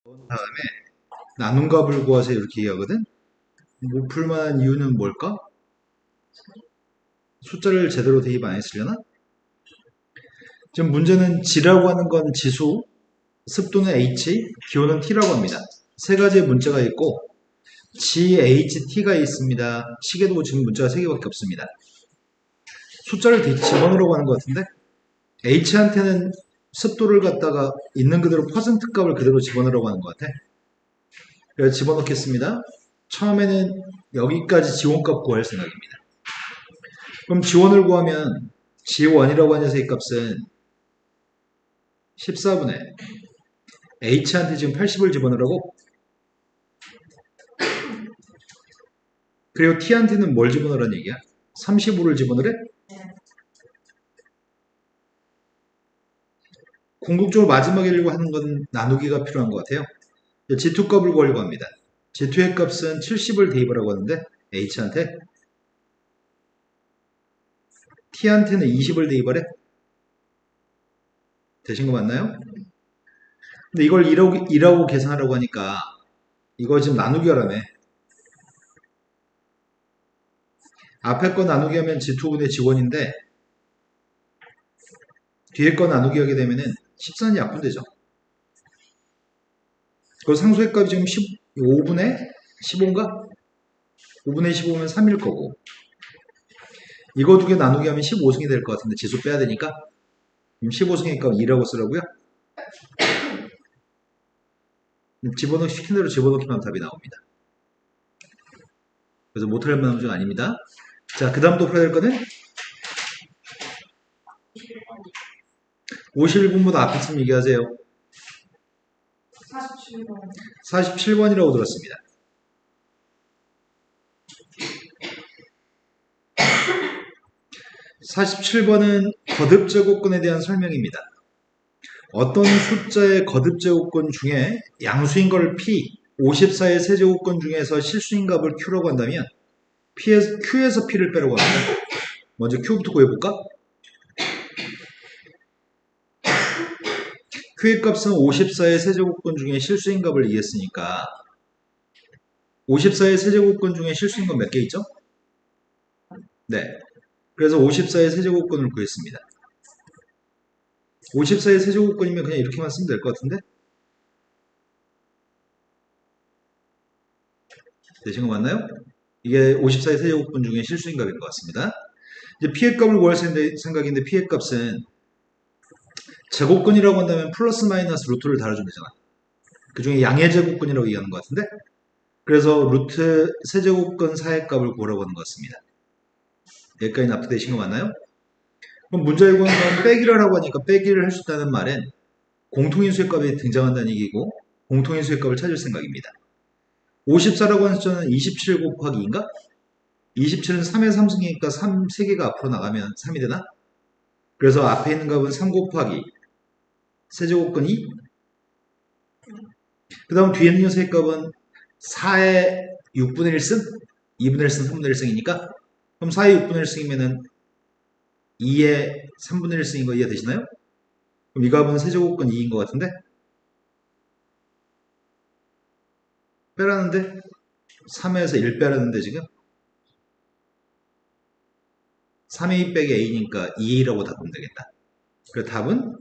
다음에 나눈 값을 구하세요 이렇게 얘기하거든. 못 풀만한 이유는 뭘까? 숫자를 제대로 대입 안 했으려나? 지금 문제는 G라고 하는 건 지수, 습도는 H, 기온은 T라고 합니다. 세 가지의 문자가 있고 G, H, T가 있습니다. 시계도 지금 문자가 세 개밖에 없습니다. 숫자를 집어넣으라고 하는 것 같은데 H한테는 습도를 갖다가 있는 그대로 퍼센트 값을 그대로 집어넣으라고 하는 것 같아. 그래서 집어넣겠습니다. 처음에는 여기까지 지원값 구할 생각입니다. 그럼 지원을 구하면 G1이라고 하는 녀석의 값은 14분의 H한테 지금 80을 집어넣으라고. 그리고 T한테는 뭘 집어넣으라는 얘기야? 35를 집어넣으래? 궁극적으로 마지막에 하는 건 나누기가 필요한 것 같아요. G2 값을 구하려고 합니다. G2의 값은 70을 대입하라고 하는데 H한테 T한테는 20을 대입하래? 되신 거 맞나요? 근데 이걸 2라고 계산하라고 하니까 이거 지금 나누기 하라며. 앞에 거 나누기 하면 G2분의 G1인데 뒤에 거 나누기 하게 되면은 14는 약분되죠. 그 상수의 값이 지금 5분의 15인가? 5분의 15면 3일 거고 이거 두 개 나누기 하면 15승이 될 것 같은데 지수 빼야 되니까 15승의 값 2라고 쓰라고요? 시킨 대로 집어넣기만 하면 답이 나옵니다. 그래서 못할 만한 문제가 아닙니다. 자, 그 다음 또 풀어야 될 거는 51분보다 앞에 있으면 얘기하세요. 47번. 47번이라고 들었습니다. 47번은 거듭제곱근에 대한 설명입니다. 어떤 숫자의 거듭제곱근 중에 양수인 걸 P, 54의 세제곱근 중에서 실수인 값을 Q라고 한다면 Q에서 P를 빼라고 합니다. 먼저 Q부터 구해볼까? Q의 값은 54의 세제곱근 중에 실수인 값을 이해했으니까 54의 세제곱근 중에 실수인 건 몇 개 있죠? 네. 그래서 54의 세제곱근을 구했습니다. 54의 세제곱근이면 그냥 이렇게만 쓰면 될 것 같은데? 되신 거 맞나요? 이게 54의 세제곱근 중에 실수인 값인 것 같습니다. 이제 P의 값을 구할 생각인데 P의 값은 제곱근이라고 한다면 플러스 마이너스 루트를 달아주면 되잖아. 그 중에 양의 제곱근이라고 얘기하는 것 같은데? 그래서 루트 세제곱근 4의 값을 구하라고 하는 것 같습니다. 여기까지 납득되신 거 맞나요? 그럼 문제를 구하는 건 빼기를 하고 하니까 빼기를 할 수 있다는 말은 공통인수의 값이 등장한다는 얘기고 공통인수의 값을 찾을 생각입니다. 54라고 하는 숫자는 27 곱하기 2인가? 27은 3의 3승이니까 3개가 앞으로 나가면 3이 되나? 그래서 앞에 있는 값은 3 곱하기 세제곱근 2. 그 다음 뒤에 있는 녀석의 값은 4의 6분의 1승? 2분의 1승, 3분의 1승이니까 그럼 4의 6분의 1승이면은 2의 3분의 1승인 거 이해되시나요? 그럼 이 값은 세제곱근 2인 것 같은데? 빼라는데? 3에서 1 빼라는데 지금? 3의 2 빼기 a니까 2a라고 답하면 되겠다. 그래서 답은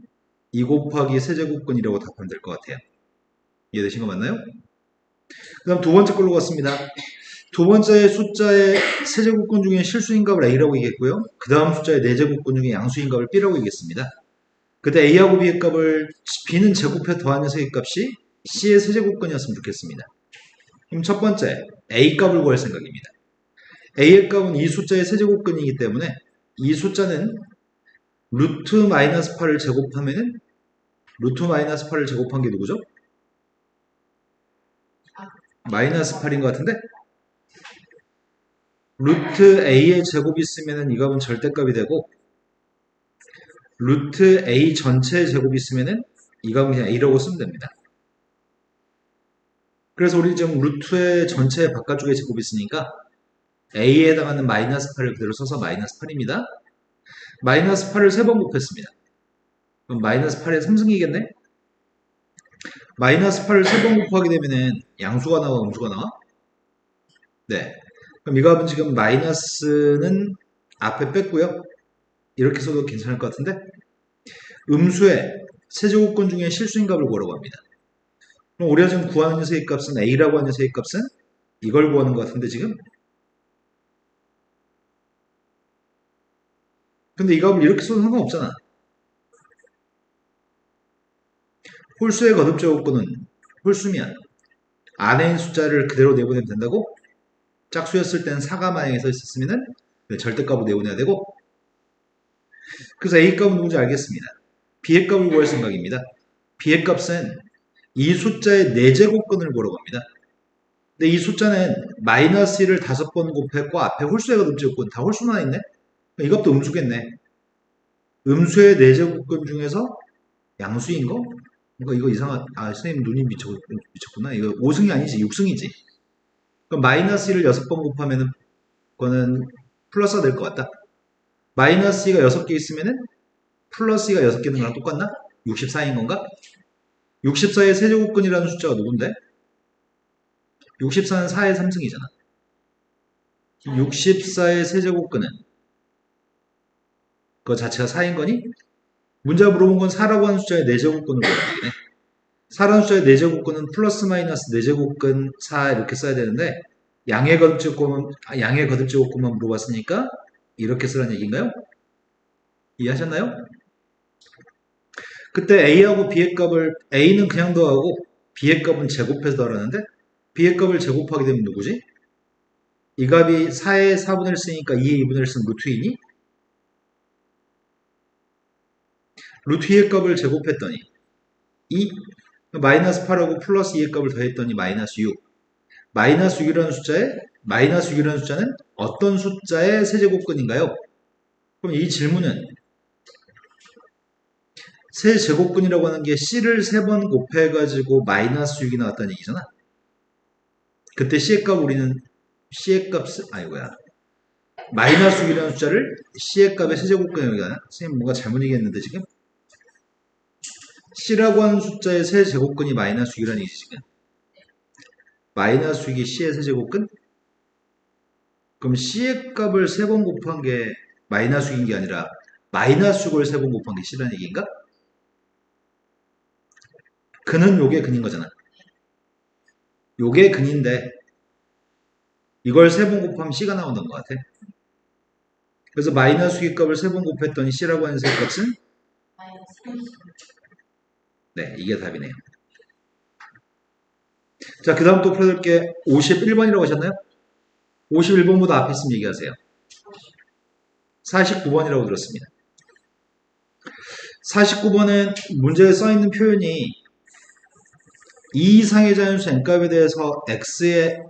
2 곱하기 세제곱근이라고 답하면 될 것 같아요. 이해되신 거 맞나요? 그 다음 두 번째 걸로 갔습니다. 두 번째 숫자의 세제곱근 중에 실수인 값을 a라고 얘기했고요. 그 다음 숫자의 네제곱근 중에 양수인 값을 b라고 얘기했습니다. 그때 a하고 b의 값을 b는 제곱해 더한 녀석의 값이 c의 세제곱근이었으면 좋겠습니다. 그럼 첫 번째 a 값을 구할 생각입니다. a의 값은 이 숫자의 세제곱근이기 때문에 이 숫자는 루트 마이너스 8을 제곱하면은 루트 마이너스 8을 제곱한 게 누구죠? 마이너스 8인 것 같은데? 루트 a의 제곱이 있으면은 이 값은 절대값이 되고 루트 a 전체의 제곱이 있으면은 이 값은 그냥 a라고 쓰면 됩니다. 그래서 우리 지금 루트의 전체 바깥쪽에 제곱이 있으니까 a에 해당하는 마이너스 8을 그대로 써서 마이너스 8입니다. 마이너스 8을 3번 곱했습니다. 그럼 마이너스 8의 3승이겠네? 마이너스 8을 3번 곱하게 되면은 양수가 나와, 음수가 나와? 네. 그럼 이 값은 지금 마이너스는 앞에 뺐고요. 이렇게 써도 괜찮을 것 같은데 음수의 세제곱근 중에 실수인 값을 구하라고 합니다. 그럼 우리가 지금 구하는 세입값은 A라고 하는 세입값은 이걸 구하는 것 같은데 지금 근데 이 값을 이렇게 써도 상관없잖아. 홀수의 거듭제곱근은 홀수면 안에 있는 숫자를 그대로 내보내면 된다고? 짝수였을 때는 4가 만약에 서 있었으면은 절대값으로 내보내야 되고 그래서 A값은 누군지 알겠습니다. B의 값을 구할 생각입니다. B의 값은 이 숫자의 4제곱근을 구하라고 합니다. 근데 이 숫자는 마이너스 1을 5번 곱했고 앞에 홀수의 거듭제곱근 다 홀수만 있네? 이것도 음수겠네. 음수의 4제곱근 중에서 양수인 거? 이거 이상한, 선생님 눈이 미쳤구나. 이거 5승이 아니지, 6승이지. 그럼 마이너스 1을 6번 곱하면은, 그거는 플러스가 될 것 같다. 마이너스 2가 6개 있으면은, 플러스 2가 6개 있는 거랑 똑같나? 64인 건가? 64의 세제곱근이라는 숫자가 누군데? 64는 4의 3승이잖아. 64의 세제곱근은, 그거 자체가 4인 거니? 문제가 물어본 건 4라고 하는 숫자의 4제곱근을 물어보네. 4라는 숫자의 4제곱근은 플러스 마이너스 4제곱근 4 이렇게 써야 되는데 양의 거듭제곱근만 물어봤으니까 이렇게 쓰라는 얘기인가요? 이해하셨나요? 그때 A하고 B의 값을 A는 그냥 더하고 B의 값은 제곱해서 더하라는데 B의 값을 제곱하게 되면 누구지? 이 값이 4의 4분의 1 쓰니까 2의 2분의 1 쓰면 루트 2니? 루트 2의 값을 제곱했더니 2 마이너스 8하고 플러스 2의 값을 더했더니 마이너스 6 마이너스 6이라는 숫자는 어떤 숫자의 세제곱근인가요? 그럼 이 질문은 세제곱근이라고 하는 게 C를 3번 곱해가지고 마이너스 6이 나왔다는 얘기잖아. 그때 C의 값 우리는 C의 값 아이고야 마이너스 6이라는 숫자를 C의 값의 세제곱근이라고 얘기하나? 선생님 뭔가 잘못 얘기했는데 지금 C라고 하는 숫자의 세제곱근이 마이너스 6이라는 얘기지 지금. 마이너스 6이 C의 세제곱근? 그럼 C의 값을 3번 곱한 게 마이너스 6인 게 아니라 마이너스 6을 3번 곱한 게 C라는 얘기인가? 근은 요게 근인 거잖아. 요게 근인데 이걸 3번 곱하면 C가 나온다는 것 같아. 그래서 마이너스 6의 값을 3번 곱했더니 C라고 하는 세 값은 네, 이게 답이네요. 자, 그 다음 또 풀어볼게. 51번이라고 하셨나요? 51번보다 앞에 있으면 얘기하세요. 49번이라고 들었습니다. 49번은 문제에 써있는 표현이 2 이상의 자연수 n값에 대해서 x의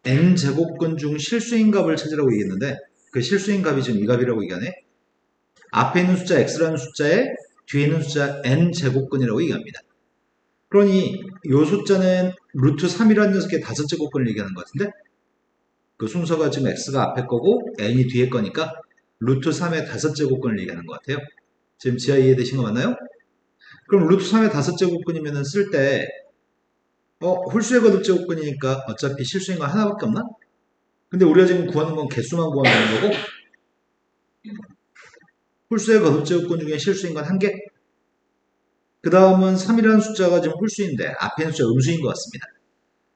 n제곱근 중 실수인 값을 찾으라고 얘기했는데 그 실수인 값이 지금 이 값이라고 얘기하네. 앞에 있는 숫자 x라는 숫자에 뒤에 있는 숫자 n제곱근이라고 얘기합니다. 그러니 이 숫자는 루트 3이라는 녀석의 5제곱근을 얘기하는 것 같은데 그 순서가 지금 x가 앞에 거고 n이 뒤에 거니까 루트 3의 5제곱근을 얘기하는 것 같아요. 지금 지하 이해되신 거 맞나요? 그럼 루트 3의 5제곱근이면 쓸 때 홀수의 거듭제곱근이니까 어차피 실수인 거 하나밖에 없나? 근데 우리가 지금 구하는 건 개수만 구하면 되는 거고 홀수의 거듭제곱근 중에 실수인 건 1개 그 다음은 3이라는 숫자가 지금 홀수인데 앞에 있는 숫자 음수인 것 같습니다.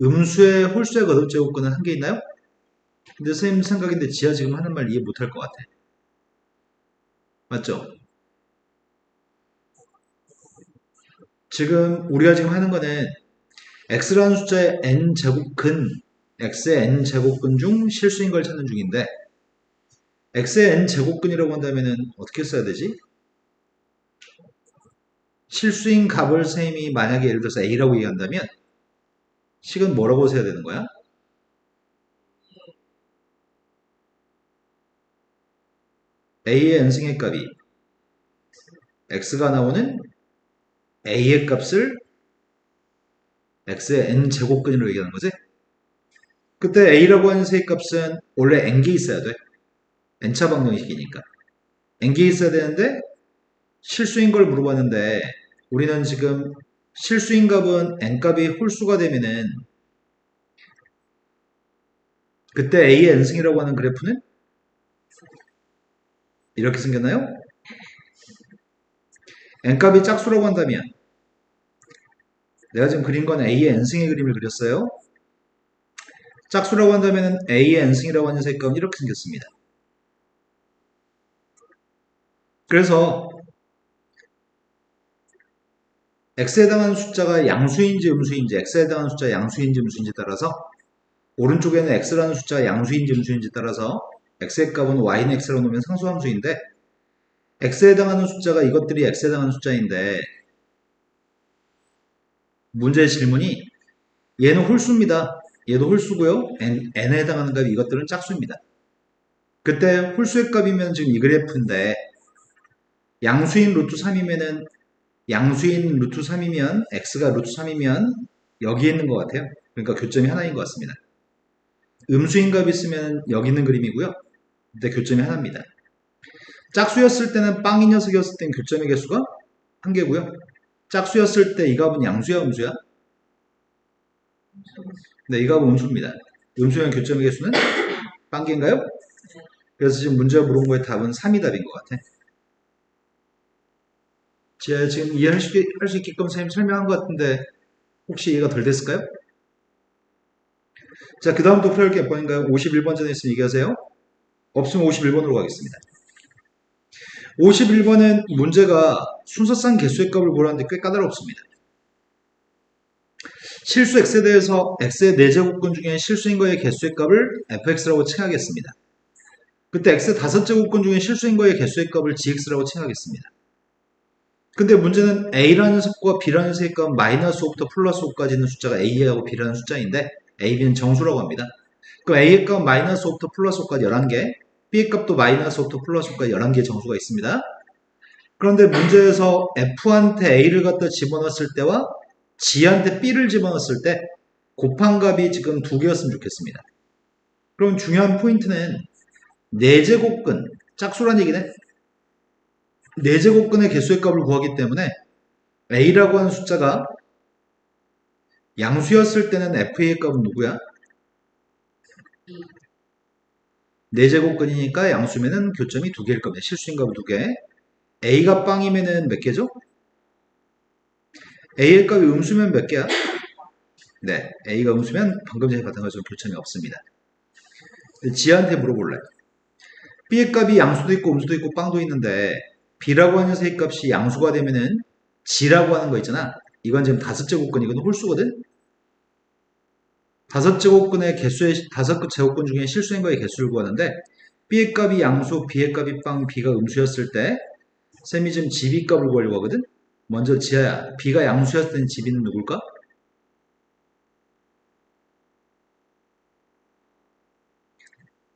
음수의 홀수의 거듭제곱근은 1개 있나요? 근데 선생님 생각인데 지하 지금 하는 말 이해 못할 것 같아. 맞죠? 지금 우리가 지금 하는 거는 x라는 숫자의 n제곱근 x의 n제곱근 중 실수인 걸 찾는 중인데 x의 n제곱근이라고 한다면 어떻게 써야 되지? 실수인 값을 선생님이 만약에 예를 들어서 a라고 얘기한다면 식은 뭐라고 써야 되는 거야? a의 n승의 값이 x가 나오는 a의 값을 x의 n제곱근이라고 얘기하는 거지? 그때 a라고 하는 세의 값은 원래 n개 있어야 돼. n차 방정식이니까. n개 있어야 되는데 실수인 걸 물어봤는데 우리는 지금 실수인 값은 n값이 홀수가 되면은 그때 a의 n승이라고 하는 그래프는 이렇게 생겼나요? n값이 짝수라고 한다면 내가 지금 그린 건 a의 n승의 그림을 그렸어요. 짝수라고 한다면 a의 n승이라고 하는 색감은 이렇게 생겼습니다. 그래서 x에 해당하는 숫자가 양수인지 음수인지, x에 해당하는 숫자가 양수인지 음수인지 따라서 오른쪽에는 x라는 숫자가 양수인지 음수인지 따라서 x의 값은 y는 x라고 놓으면 상수함수인데 x에 해당하는 숫자가 이것들이 x에 해당하는 숫자인데 문제의 질문이 얘는 홀수입니다. 얘도 홀수고요. n에 해당하는 값이 이것들은 짝수입니다. 그때 홀수의 값이면 지금 이 그래프인데 양수인 루트 3이면은 양수인 루트 3이면 x가 루트 3이면 여기에 있는 것 같아요. 그러니까 교점이 하나인 것 같습니다. 음수인 값이 있으면 여기 있는 그림이고요. 근데 교점이 하나입니다. 짝수였을 때는 빵이 녀석이었을 땐 교점의 개수가 한 개고요. 짝수였을 때 이 값은 양수야 음수야? 네, 이 값은 음수입니다. 음수면 교점의 개수는 빵개인가요? 그래서 지금 문제가 물은 거의 답은 3이 답인 것 같아. 제가 지금 이해할 수 있게끔 선생님 설명한 것 같은데 혹시 이해가 덜 됐을까요? 자, 그 다음 또 풀어볼 게 몇 번인가요? 51번 전에 있으면 얘기하세요. 없으면 51번으로 가겠습니다. 51번은 문제가 순서상 개수의 값을 구하는데 꽤 까다롭습니다. 실수 x에 대해서 x의 4제곱근 중에 실수인 거의 개수의 값을 fx라고 칭하겠습니다. 그때 x의 5제곱근 중에 실수인 거의 개수의 값을 gx라고 칭하겠습니다. 근데 문제는 a라는 숫자와 b라는 셋의 값은 마이너스 5부터 플러스 5까지 있는 숫자가 a하고 b라는 숫자인데 a, b는 정수라고 합니다. 그럼 a의 값은 마이너스 5부터 플러스 5까지 11개, b의 값도 마이너스 5부터 플러스 5까지 11개의 정수가 있습니다. 그런데 문제에서 f한테 a를 갖다 집어넣었을 때와 g한테 b를 집어넣었을 때 곱한 값이 지금 2개였으면 좋겠습니다. 그럼 중요한 포인트는 4제곱근, 짝수란 얘기네. 4제곱근의 개수의 값을 구하기 때문에 a라고 하는 숫자가 양수였을 때는 f의 값은 누구야? 4제곱근이니까 양수면은 교점이 2개일 겁니다. 실수인 값은 2개. a가 빵이면은 몇 개죠? a의 값이 음수면 몇 개야? 네, a가 음수면 방금 전에 봤던 것처럼 교점이 없습니다. 지한테 물어볼래. b의 값이 양수도 있고 음수도 있고 빵도 있는데 b라고 하는 녀석의 값이 양수가 되면은 g라고 하는 거 있잖아. 이건 지금 5제곱근, 이건 홀수거든. 5제곱근의 개수의 5제곱근 중에 실수인 거의 개수를 구하는데 b의 값이 양수, b의 값이 빵, b가 음수였을 때 쌤이 지금 gb 값을 구하려고 하거든. 먼저 지하야, b가 양수였을 때는 gb는 누굴까?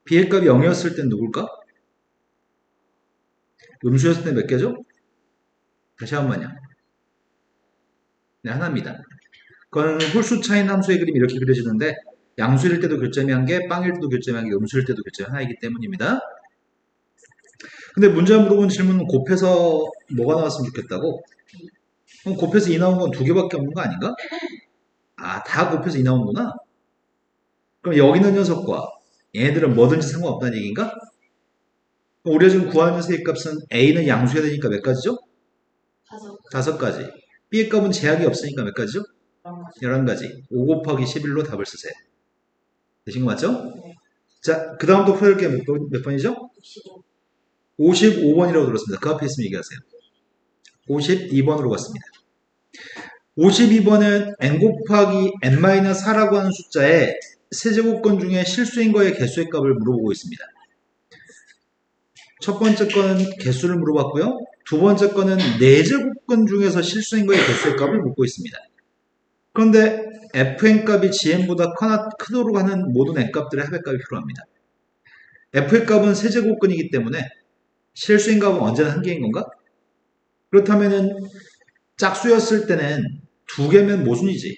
b의 값이 0이었을 땐 누굴까? 음수였을 때 몇 개죠? 다시 한 번요. 네, 하나입니다. 그건 홀수 차인 함수의 그림이 이렇게 그려지는데 양수일 때도 교점이 한 개, 빵일 때도 교점이 한 개, 음수일 때도 교점이 하나이기 때문입니다. 근데 문제가 물어본 질문은 곱해서 뭐가 나왔으면 좋겠다고? 그럼 곱해서 2 나온 건 2개밖에 없는 거 아닌가? 아, 다 곱해서 2 나오는구나. 그럼 여기 있는 녀석과 얘네들은 뭐든지 상관없다는 얘기인가? 그럼 우리가 지금 구하는 녀석의 값은 A는 양수해야 되니까 몇 가지죠? 5가지. B의 값은 제약이 없으니까 몇 가지죠? 11가지. 5 곱하기 11로 답을 쓰세요. 되신 거 맞죠? 자, 그 다음 또 풀어볼 게 몇 번이죠? 55번이라고 들었습니다. 그 앞에 있으면 얘기하세요. 52번으로 갔습니다. 52번은 n 곱하기 n-4라고 하는 숫자의 세제곱근 중에 실수인 거의 개수의 값을 물어보고 있습니다. 첫 번째 거는 개수를 물어봤고요. 두 번째 거는 4제곱근 중에서 실수인 거의 개수의 값을 묻고 있습니다. 그런데 fn 값이 gn보다 크도록 하는 모든 n 값들의 합의 값이 필요합니다. f의 값은 세제곱근이기 때문에 실수인 값은 언제나 한 개인 건가? 그렇다면은 짝수였을 때는 2개면 모순이지.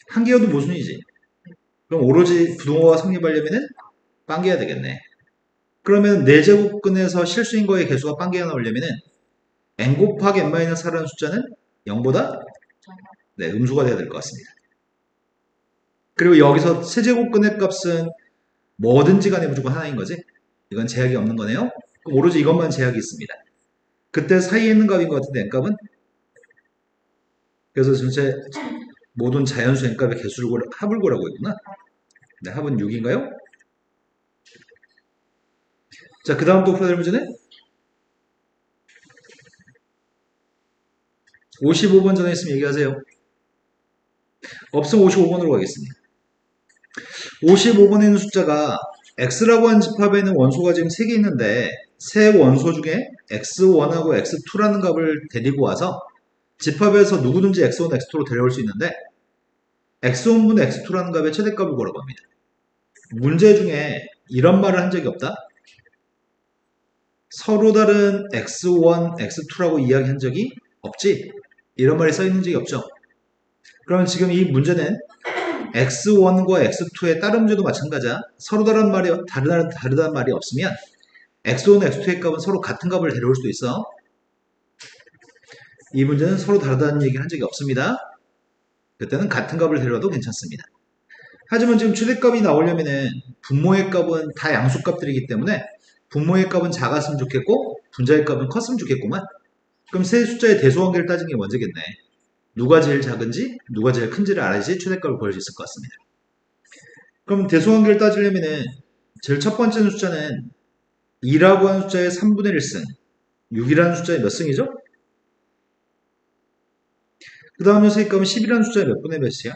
한 개여도 모순이지. 그럼 오로지 부동호가 성립하려면은 빵개야 되겠네. 그러면 4제곱근에서 실수인 거의 개수가 빵개가 나오려면은 n 곱하기 n-4라는 숫자는 0보다 네, 음수가 돼야 될 것 같습니다. 그리고 여기서 세제곱근의 값은 뭐든지 간에 무조건 하나인 거지? 이건 제약이 없는 거네요. 그럼 오로지 이것만 제약이 있습니다. 그때 사이에 있는 값인 것 같은데 n값은? 그래서 전체 모든 자연수 n값의 개수를 합을 구라고 했구나. 네, 합은 6인가요? 자, 그 다음 또 풀어야 될 문제는 55번 전에 있으면 얘기하세요. 없으면 55번으로 가겠습니다. 55번에 있는 숫자가 x라고 한 집합에는 원소가 지금 3개 있는데 세 원소 중에 x1하고 x2라는 값을 데리고 와서 집합에서 누구든지 x1, x2로 데려올 수 있는데 x1분의 x2라는 값의 최대값을 구하라고 합니다. 문제 중에 이런 말을 한 적이 없다. 서로 다른 x1, x2라고 이야기한 적이 없지? 이런 말이 써있는 적이 없죠. 그러면 지금 이 문제는 x1과 x2의 다른 문제도 마찬가지야. 서로 다르다는 말이 없으면 x1, x2의 값은 서로 같은 값을 데려올 수도 있어. 이 문제는 서로 다르다는 얘기를 한 적이 없습니다. 그때는 같은 값을 데려와도 괜찮습니다. 하지만 지금 최대값이 나오려면은 분모의 값은 다 양수값들이기 때문에 분모의 값은 작았으면 좋겠고 분자의 값은 컸으면 좋겠구만. 그럼 세 숫자의 대소관계를 따지는 게 먼저겠네. 누가 제일 작은지 누가 제일 큰지를 알아야지 최대값을 구할 수 있을 것 같습니다. 그럼 대소관계를 따지려면은 제일 첫 번째 숫자는 2라고 하는 숫자의 3분의 1승, 6이라는 숫자의 몇 승이죠? 그 다음 녀석의 값은 10이라는 숫자의 몇 분의 몇이야?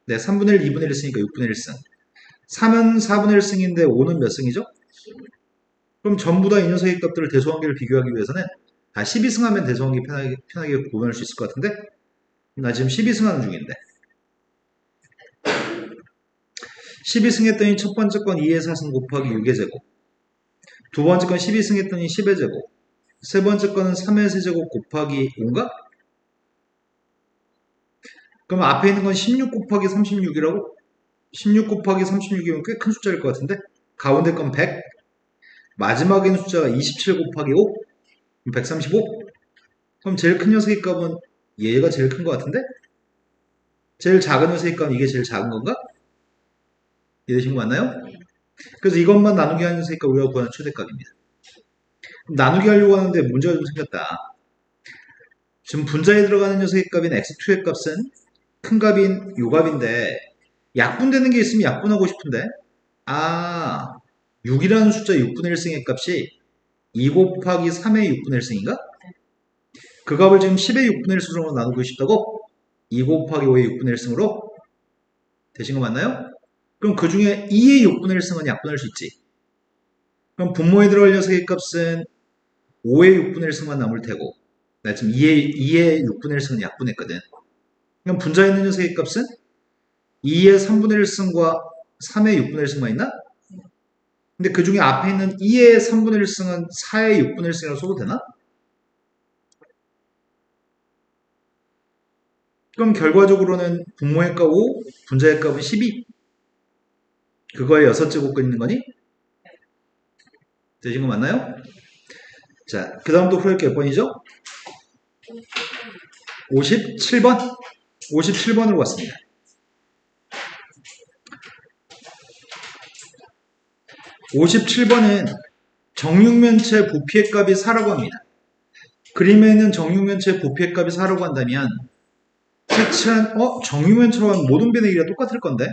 네, 3분의 1, 2분의 1 승이니까 6분의 1승. 3은 4분의 1승인데 5는 몇 승이죠? 그럼 전부 다 이 녀석의 값들을 대소관계를 비교하기 위해서는 다 12승하면 대소관계 편하게 구분할 수 있을 것 같은데 나 지금 12승하는 중인데 12승 했더니 첫 번째 건 2의 4승 곱하기 6의 제곱, 두 번째 건 12승 했더니 10의 제곱, 세 번째 거는 3의 세제곱 곱하기 5인가? 그럼 앞에 있는 건 16 곱하기 36이라고? 16 곱하기 36이면 꽤 큰 숫자일 것 같은데 가운데 건 100, 마지막에 있는 숫자가 27 곱하기 5, 135? 그럼 제일 큰 녀석의 값은 얘가 제일 큰 것 같은데? 제일 작은 녀석의 값은 이게 제일 작은 건가? 이해되신 거 맞나요? 그래서 이것만 나누기 하는 녀석의 값 우리가 구하는 최대값입니다. 나누기 하려고 하는데 문제가 좀 생겼다. 지금 분자에 들어가는 녀석의 값인 x2의 값은 큰 값인 요 값인데 약분되는 게 있으면 약분하고 싶은데 6이라는 숫자 6분의 1승의 값이 2 곱하기 3의 6분의 1승인가? 그 값을 지금 10의 6분의 1승으로 나누고 싶다고? 2 곱하기 5의 6분의 1승으로? 되신 거 맞나요? 그럼 그 중에 2의 6분의 1승은 약분할 수 있지. 그럼 분모에 들어갈 녀석의 값은 5의 6분의 1승만 남을 테고 나 지금 2의 6분의 1승은 약분했거든. 그럼 분자에 있는 녀석의 값은 2의 3분의 1승과 3의 6분의 1승만 있나? 근데 그 중에 앞에 있는 2의 3분의 1승은 4의 6분의 1승이라고 써도 되나? 그럼 결과적으로는 분모의 값 5, 분자의 값은 12. 그거에 6제곱근 있는 거니? 되신 거 맞나요? 자, 그 다음 또 풀어볼 게 몇 번이죠? 57번? 57번으로 갔습니다. 57번은 정육면체 부피의 값이 4라고 합니다. 그림에 있는 정육면체 부피의 값이 4라고 한다면 색칠한 정육면체로 하면 모든 변의 길이가 똑같을 건데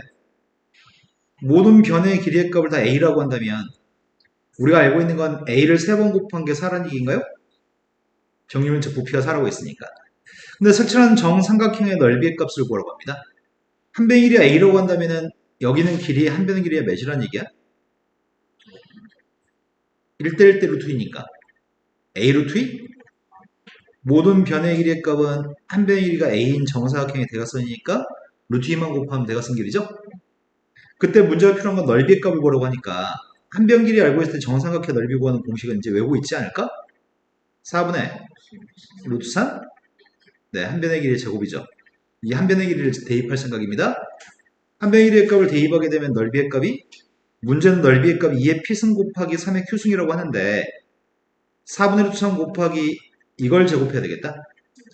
모든 변의 길이의 값을 다 a라고 한다면 우리가 알고 있는 건 a를 3번 곱한 게 4라는 얘기인가요? 정육면체 부피가 4라고 했으니까. 근데 색칠한 정삼각형의 넓이의 값을 구하라고 합니다. 한 변의 길이가 a라고 한다면은 여기는 길이 한 변의 길이가 몇이라는 얘기야? 1대1대 루트 2니까 a 루트 2? 모든 변의 길이의 값은 한 변의 길이가 a인 정사각형의 대각선이니까 루트 2만 곱하면 대각선 길이죠? 그때 문제가 필요한 건 넓이의 값을 보려고 하니까 한 변 길이 알고 있을 때 정삼각형 넓이 구하는 공식은 이제 외우고 있지 않을까? 4분의 루트 3? 네, 한 변의 길이의 제곱이죠. 이 한 변의 길이를 대입할 생각입니다. 한 변의 길이의 값을 대입하게 되면 넓이의 값이 문제는 넓이의 값 2의 p승 곱하기 3의 q승이라고 하는데 4분의 루트 3 곱하기 이걸 제곱해야 되겠다.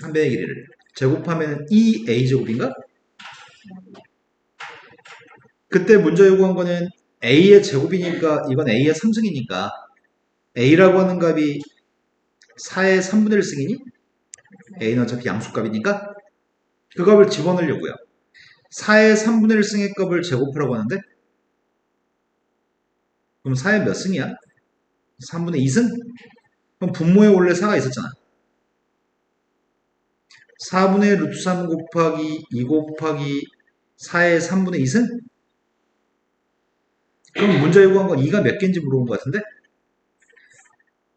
한 변의 길이를. 제곱하면 2a제곱인가? 그때 문제 요구한 거는 a의 제곱이니까 이건 a의 3승이니까 a라고 하는 값이 4의 3분의 1승이니 a는 어차피 양수값이니까 그 값을 집어넣으려고요. 4의 3분의 1승의 값을 제곱하라고 하는데 그럼 4의 몇 승이야? 3분의 2승? 그럼 분모에 원래 4가 있었잖아. 4분의 루트 3 곱하기 2 곱하기 4의 3분의 2승? 그럼 문제 요구한 건 2가 몇 개인지 물어본 것 같은데?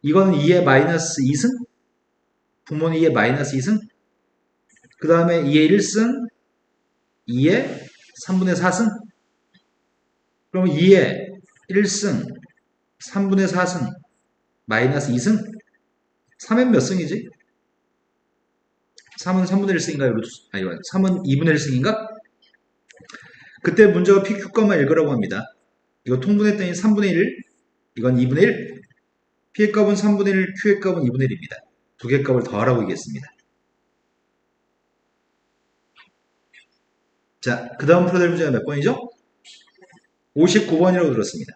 이거는 2의 마이너스 2승? 분모는 2의 마이너스 2승? 그 다음에 2의 1승? 2의 3분의 4승? 그러면 2의 1승? 3분의 4승? 마이너스 2승? 3은 몇 승이지? 3은 3분의 1승인가요? 아니, 3은 2분의 1승인가? 그때 문제가 PQ값만 읽으라고 합니다. 이거 통분했더니 3분의 1, 이건 2분의 1, P의 값은 3분의 1, Q의 값은 2분의 1입니다. 두 개 값을 더하라고 얘기했습니다. 자, 그 다음 풀어낼 문제가 몇 번이죠? 59번이라고 들었습니다.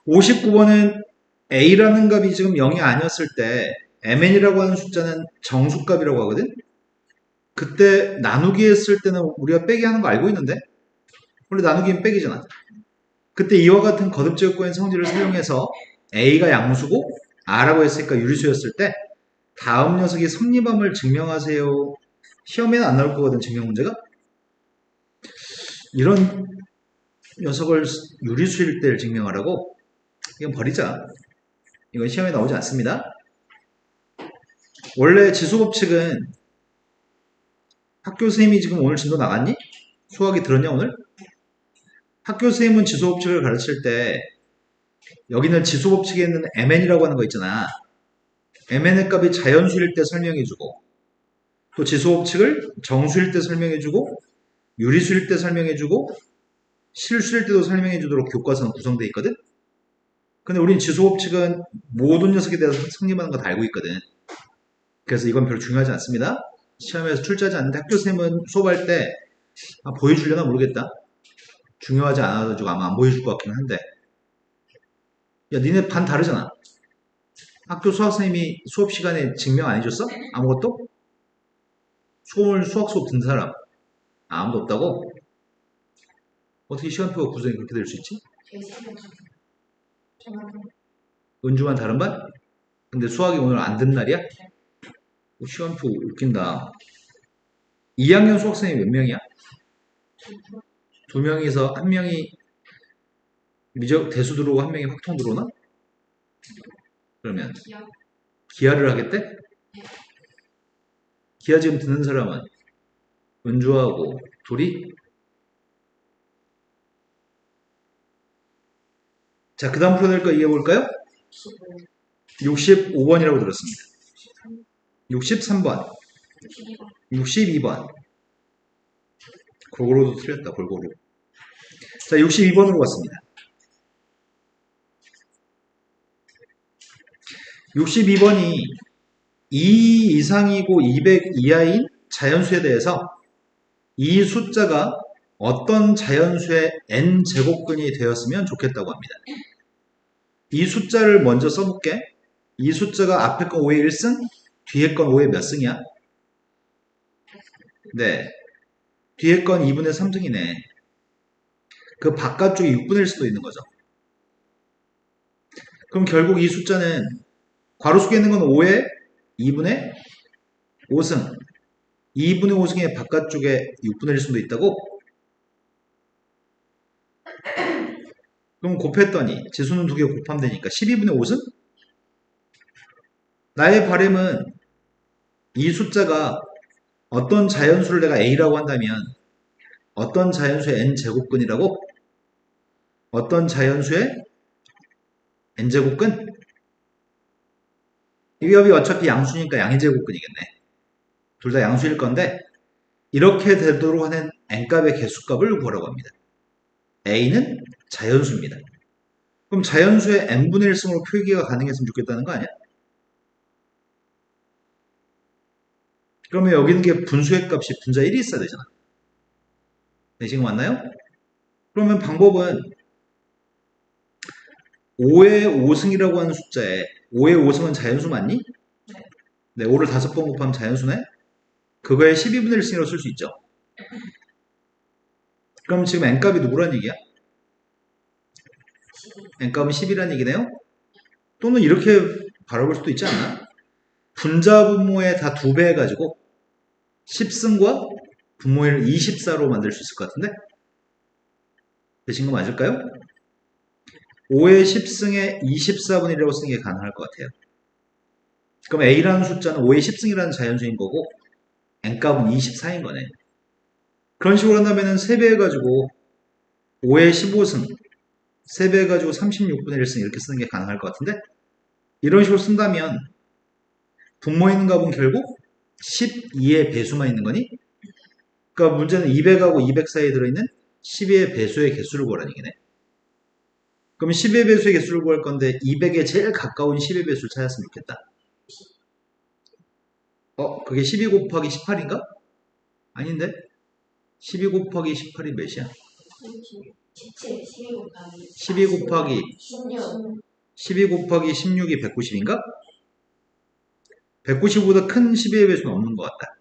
59번은 A라는 값이 지금 0이 아니었을 때 MN이라고 하는 숫자는 정수값이라고 하거든? 그때 나누기 했을 때는 우리가 빼기 하는 거 알고 있는데 원래 나누기는 빼기잖아. 그때 이와 같은 거듭제곱권의 성질을 사용해서 A가 양수고 R라고 했으니까 유리수였을 때 다음 녀석이 성립함을 증명하세요. 시험에는 안 나올 거거든, 증명 문제가. 이런 녀석을 유리수일 때를 증명하라고? 이건 버리자. 이건 시험에 나오지 않습니다. 원래 지수법칙은 학교 선생님이 지금 오늘 진도 나갔니? 수학이 들었냐 오늘? 학교 선생님은 지수법칙을 가르칠 때 여기는 지수법칙에 있는 MN이라고 하는 거 있잖아. MN의 값이 자연수일 때 설명해주고 또 지수법칙을 정수일 때 설명해주고 유리수일 때 설명해주고 실수일 때도 설명해주도록 교과서는 구성되어 있거든. 근데 우린 지수법칙은 모든 녀석에 대해서 성립하는 거 다 알고 있거든. 그래서 이건 별로 중요하지 않습니다. 시험에서 출제하지 않는데 학교 선생님은 수업할 때 보여주려나 모르겠다. 중요하지 않아가지고 아마 안 보여줄 것 같긴 한데 야 니네 반 다르잖아. 학교 수학 선생님이 수업 시간에 증명 안 해줬어? 아무것도? 수학 수업 듣는 사람 아무도 없다고? 어떻게 시간표가 구성이 그렇게 될 수 있지? 은주만 다른 반? 근데 수학이 오늘 안 든 날이야? 시간표 웃긴다. 2학년 수학생이 몇 명이야? 2명이서 한 명이 미적 대수 들어오고 한 명이 확통 들어오나? 그러면 기하를 하겠대? 기하 지금 듣는 사람은 은주하고 둘이? 자, 그 다음 풀어낼 거 이겨볼까요? 65번이라고 들었습니다. 63번, 62번. 골고루도 틀렸다, 골고루. 자, 62번으로 갔습니다. 62번이 2 이상이고 200 이하인 자연수에 대해서 이 숫자가 어떤 자연수의 n제곱근이 되었으면 좋겠다고 합니다. 이 숫자를 먼저 써볼게. 이 숫자가 앞에 건 5의 1승, 뒤에 건 5의 몇 승이야? 네. 뒤에 건 2분의 3승이네. 그 바깥쪽이 6분의 1 수도 있는 거죠. 그럼 결국 이 숫자는 괄호 속에 있는 건 5의 2분의 5승. 2분의 5승의 바깥쪽에 6분의 1 수도 있다고? 그럼 곱했더니 지수는 두 개 곱하면 되니까 12분의 5승? 나의 바램은 이 숫자가 어떤 자연수를 내가 A라고 한다면 어떤 자연수의 n제곱근이라고? 어떤 자연수의 n제곱근? 이 값이 어차피 양수니까 양의 제곱근이겠네. 둘 다 양수일 건데 이렇게 되도록 하는 n값의 개수값을 구하라고 합니다. a는 자연수입니다. 그럼 자연수의 n분의 1승으로 표기가 가능했으면 좋겠다는 거 아니야? 그러면 여기 있는 게 분수의 값이 분자 1이 있어야 되잖아. 네, 지금 맞나요? 그러면 방법은 5의 5승이라고 하는 숫자에 5의 5승은 자연수 맞니? 네, 5를 5번 곱하면 자연수네? 그거의 12분의 1승이라고 쓸 수 있죠. 그럼 지금 n값이 누구란 얘기야? n값은 10이란 얘기네요? 또는 이렇게 바라볼 수도 있지 않나? 분자 분모에 다 2배 해가지고 10승과 분모를 24로 만들 수 있을 것 같은데? 되신 거 맞을까요? 5의 10승에 24분의 1이라고 쓰는 게 가능할 것 같아요. 그럼 A라는 숫자는 5의 10승이라는 자연수인 거고 n값은 24인 거네. 그런 식으로 한다면 3배 해가지고 5의 15승 3배 해가지고 36분의 1승 이렇게 쓰는 게 가능할 것 같은데 이런 식으로 쓴다면 분모에 있는 값은 결국 12의 배수만 있는 거니? 그러니까 문제는 200하고 200 사이에 들어있는 12의 배수의 개수를 구하라는 얘기네. 그럼 10의 배수의 개수를 구할 건데 200에 제일 가까운 10의 배수를 찾았으면 좋겠다. 그게 12 곱하기 18인가? 아닌데? 12 곱하기 18이 몇이야? 12 곱하기 12 곱하기 16이 190인가? 190보다 큰 12의 배수는 없는 것 같다.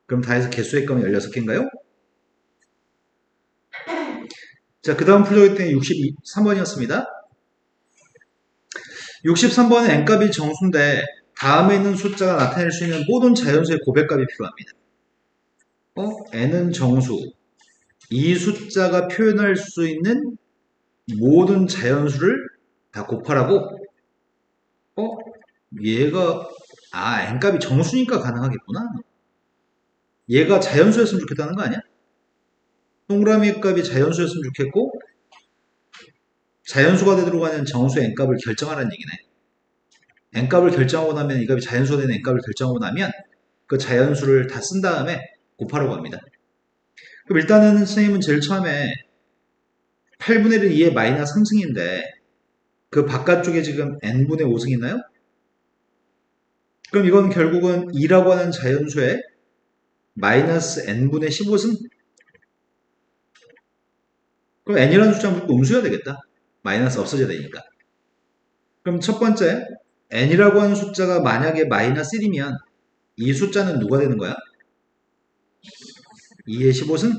그럼 다 해서 개수의 값은 16개인가요? 자, 그 다음 풀려고 했더니 63번이었습니다. 63번은 n값이 정수인데 다음에 있는 숫자가 나타낼 수 있는 모든 자연수의 고백값이 필요합니다. n은 정수. 이 숫자가 표현할 수 있는 모든 자연수를 다 곱하라고? 얘가 n값이 정수니까 가능하겠구나. 얘가 자연수였으면 좋겠다는 거 아니야? 동그라미 값이 자연수였으면 좋겠고 자연수가 되도록 하는 정수의 n값을 결정하라는 얘기네. n값을 결정하고 나면 이 값이 자연수가 되는 n값을 결정하고 나면 그 자연수를 다 쓴 다음에 곱하라고 합니다. 그럼 일단은 선생님은 제일 처음에 8분의 1 2의 마이너스 3승인데 그 바깥쪽에 지금 n분의 5승 있나요? 그럼 이건 결국은 2라고 하는 자연수의 마이너스 n분의 15승? 그럼 n이라는 숫자는 음수여야 되겠다. 마이너스 없어져야 되니까. 그럼 첫 번째 n이라고 하는 숫자가 만약에 마이너스 1이면 이 숫자는 누가 되는 거야? 2의 15승?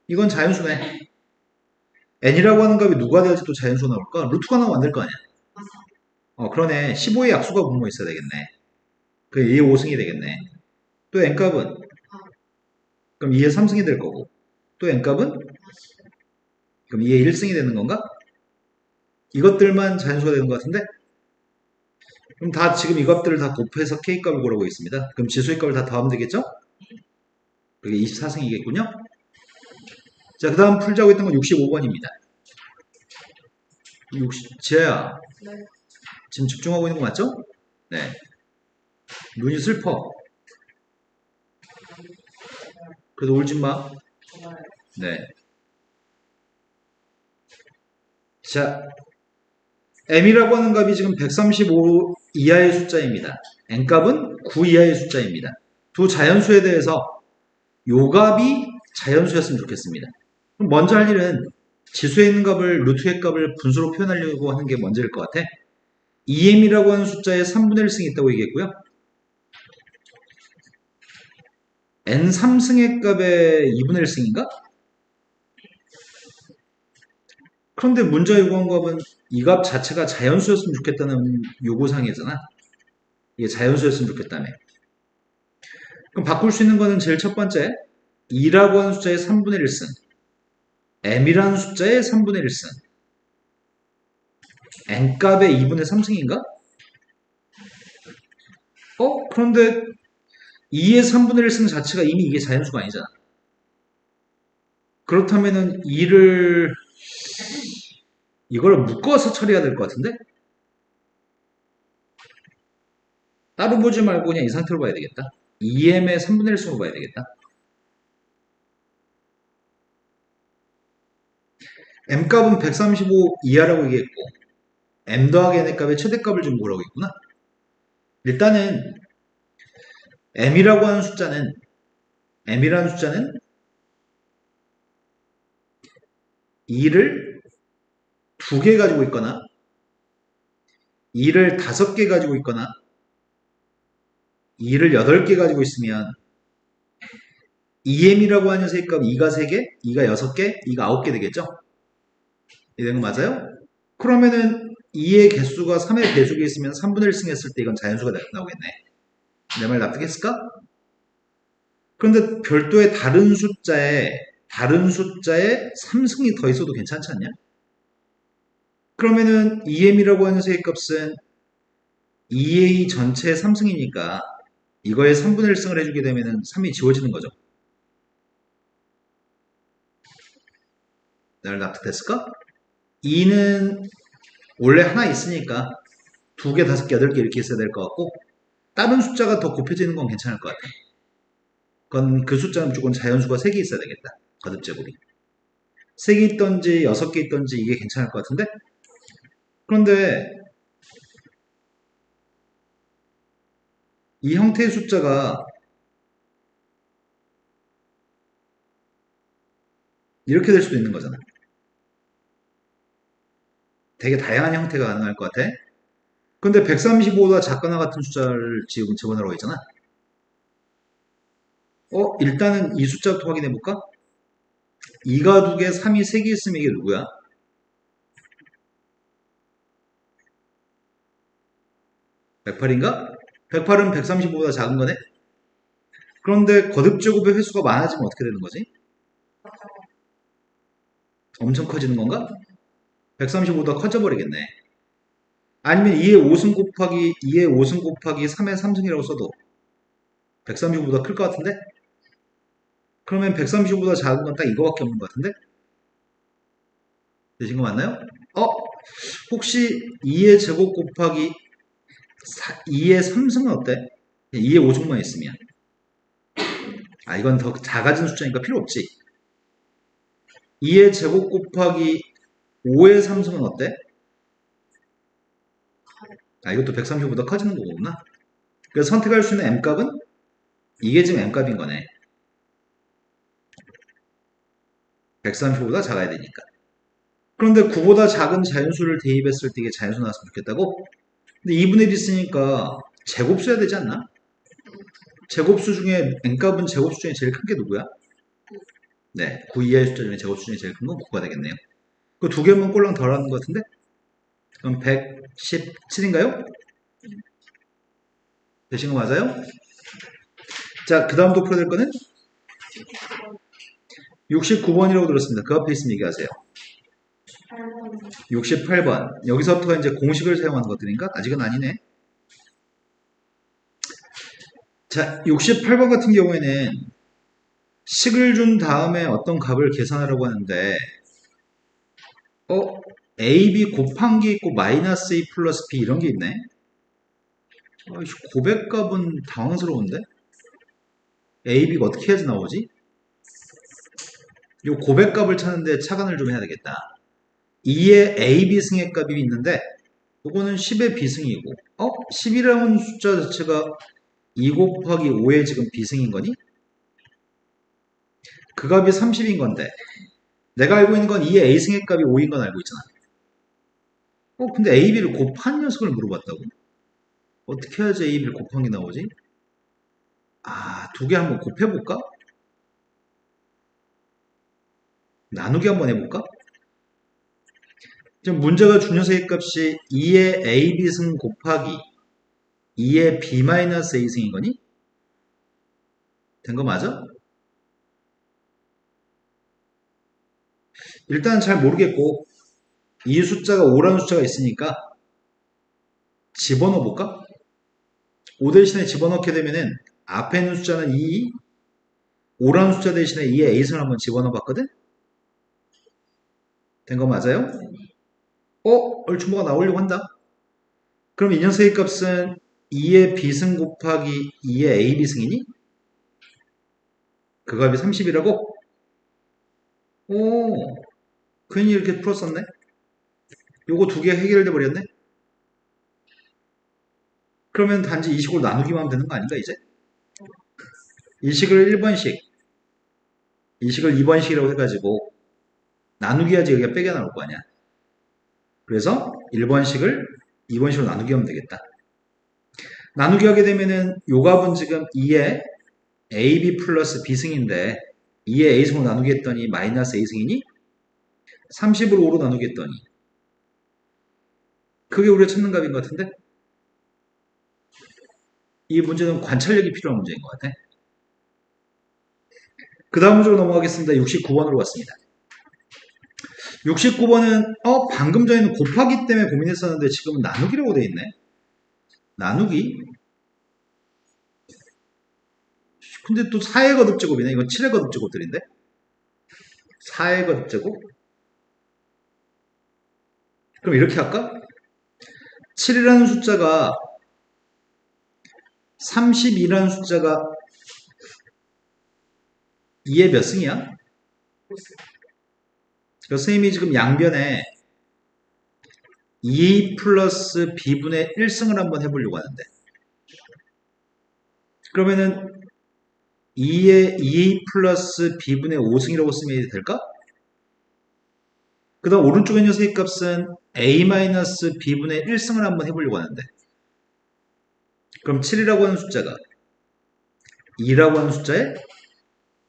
이건 자연수네. n이라고 하는 값이 누가 돼야지 또 자연수 나올까? 루트가 나오면 안 될 거 아니야. 그러네. 15의 약수가 분모 있어야 되겠네. 그 2의 5승이 되겠네. 또 n값은? 그럼 2의 3승이 될 거고. 또 n값은? 그럼 2의 1승이 되는 건가? 이것들만 자연수가 되는 것 같은데? 그럼 다 지금 이것들을 다 곱해서 k값을 구하고 있습니다. 그럼 지수의 값을 다 더하면 되겠죠? 그게 24승이겠군요. 자, 그 다음 풀자고 했던 건 65번입니다. 지혜야, 네. 지금 집중하고 있는 거 맞죠? 네. 눈이 슬퍼. 그래도 울지 마. 네. 자, m이라고 하는 값이 지금 135 이하의 숫자입니다. n값은 9 이하의 숫자입니다. 두 자연수에 대해서 요 값이 자연수였으면 좋겠습니다. 그럼 먼저 할 일은 지수에 있는 값을 루트의 값을 분수로 표현하려고 하는 게 먼저일 것 같아. 2m이라고 하는 숫자에 3분의 1승이 있다고 얘기했고요. n 3승의 값에 2분의 1승인가? 그런데 문자 요구한 값은 이 값 자체가 자연수였으면 좋겠다는 요구사항이잖아. 이게 자연수였으면 좋겠다며. 그럼 바꿀 수 있는 거는 제일 첫 번째 2라고 하는 숫자의 3분의 1승 m이라는 숫자의 3분의 1승 n값의 2분의 3승인가? 그런데 2의 3분의 1승 자체가 이미 이게 자연수가 아니잖아. 그렇다면은 2를 이걸 묶어서 처리해야 될 것 같은데? 따로 보지 말고 그냥 이 상태로 봐야 되겠다. 2m의 3분의 1승으로 봐야 되겠다. m값은 135 이하라고 얘기했고 m 더하기 n의 값의 최대값을 좀 보라고 했구나. 일단은 m이라고 하는 숫자는 m이라는 숫자는 2를 2개 가지고 있거나 2를 5개 가지고 있거나 2를 8개 가지고 있으면 EM이라고 하는 세입값 2가 3개, 2가 6개, 2가 9개 되겠죠? 이런 거 맞아요? 그러면은 2의 개수가 3의 배속에 있으면 3분의 1승 했을 때 이건 자연수가 나오겠네. 내 말 납득했을까? 그런데 별도의 다른 숫자에 3승이 더 있어도 괜찮지 않냐? 그러면은 EM이라고 하는 세입값은 2A 전체의 3승이니까 이거에 3분의 1승을 해주게 되면은 3이 지워지는 거죠. 내 말 납득됐을까? 2는 원래 하나 있으니까 2개, 5개, 8개 이렇게 있어야 될 것 같고 다른 숫자가 더 곱해지는 건 괜찮을 것 같아. 그건 그 숫자는 무조건 자연수가 3개 있어야 되겠다. 거듭제곱이. 3개 있던지 6개 있던지 이게 괜찮을 것 같은데 그런데 이 형태의 숫자가 이렇게 될 수도 있는 거잖아. 되게 다양한 형태가 가능할 것 같아. 근데 135보다 작거나 같은 숫자를 지금 집어넣으라고 했잖아. 일단은 이 숫자부터 확인해 볼까? 2가 2개, 3이 3개 있으면 이게 누구야? 108인가? 108은 135보다 작은 거네? 그런데 거듭제곱의 횟수가 많아지면 어떻게 되는 거지? 엄청 커지는 건가? 135보다 커져버리겠네. 아니면 2의 5승 곱하기 3의 3승이라고 써도 135보다 클 것 같은데? 그러면 135보다 작은 건 딱 이거밖에 없는 것 같은데? 되신 거 맞나요? 어? 혹시 2의 제곱 곱하기 2의 3승은 어때? 2의 5승만 있으면. 이건 더 작아진 숫자니까 필요 없지. 2의 제곱 곱하기 5의 3승은 어때? 이것도 135보다 커지는 거구나. 그래서 선택할 수 있는 m값은 이게 지금 m값인 거네. 135보다 작아야 되니까. 그런데 9보다 작은 자연수를 대입했을 때 이게 자연수 나왔으면 좋겠다고? 근데 2분의 1 있으니까 제곱수 해야 되지 않나? 제곱수 중에 n값은 제곱수 중에 제일 큰 게 누구야? 네, 9 이하의 숫자 중에 제곱수 중에 제일 큰 건 9가 되겠네요. 그 두 개면 꼴랑 덜하는 것 같은데? 그럼 117인가요? 되신 거 맞아요? 자, 그 다음 또 풀어야 될 거는 69번이라고 들었습니다. 그 앞에 있으면 얘기하세요. 68번. 여기서부터 이제 공식을 사용하는 것들인가? 아직은 아니네. 자, 68번 같은 경우에는 식을 준 다음에 어떤 값을 계산하려고 하는데 AB 곱한 게 있고 마이너스 A 플러스 B 이런 게 있네. 고백값은 당황스러운데? AB가 어떻게 해야지 나오지? 이 고백값을 찾는데 착안을 좀 해야 되겠다. 2의 AB 승의 값이 있는데 이거는 10의 비승이고 10이라는 숫자 자체가 2 곱하기 5의 지금 비승인 거니? 그 값이 30인 건데 내가 알고 있는 건 2의 A승의 값이 5인 건 알고 있잖아. 근데 AB를 곱한 녀석을 물어봤다고? 어떻게 해야지 AB를 곱한 게 나오지? 두 개 한번 곱해볼까? 나누기 한번 해볼까? 지금 문제가 준 녀석의 값이 2의 AB승 곱하기 2의 B-A승인 거니? 된 거 맞아? 일단 잘 모르겠고 이 숫자가 5라는 숫자가 있으니까 집어넣어 볼까? 5 대신에 집어넣게 되면은 앞에 있는 숫자는 2, 5라는 숫자 대신에 2의 A승을 한번 집어넣어 봤거든? 된 거 맞아요? 얼추 뭐가 나오려고 한다. 그럼 이 녀석의 값은 2의 B승 곱하기 2의 AB승이니? 그 값이 30이라고? 괜히 이렇게 풀었었네? 요거 두 개 해결돼 버렸네? 그러면 단지 25로 나누기만 하면 되는 거 아닌가 이제? 이 식을 1번식, 이 식을 2번식이라고 해가지고 나누기 하지 여기가 빼겨 나올 거 아니야. 그래서 1번식을 2번식으로 나누기 하면 되겠다. 나누기 하게 되면은 요 값은 지금 2의 AB 플러스 B승인데 2의 A승으로 나누기 했더니 마이너스 A승이니 30을 5로 나누기 했더니 그게 우리가 찾는 값인 것 같은데 이 문제는 관찰력이 필요한 문제인 것 같아. 그 다음 문제로 넘어가겠습니다. 69번으로 왔습니다. 69번은 방금 전에는 곱하기 때문에 고민했었는데 지금은 나누기라고 돼 있네. 나누기? 근데 또 4의 거듭제곱이네. 이건 7의 거듭제곱들인데 4의 거듭제곱? 그럼 이렇게 할까? 7이라는 숫자가 32라는 숫자가 2의 몇 승이야? 선생님이 지금 양변에 2 플러스 b분의 1승을 한번 해보려고 하는데 그러면은 2의 2 플러스 b분의 5승이라고 쓰면 될까? 그 다음 오른쪽에 있는 녀석의 값은 a 마이너스 b분의 1승을 한번 해보려고 하는데 그럼 7이라고 하는 숫자가 2라고 하는 숫자에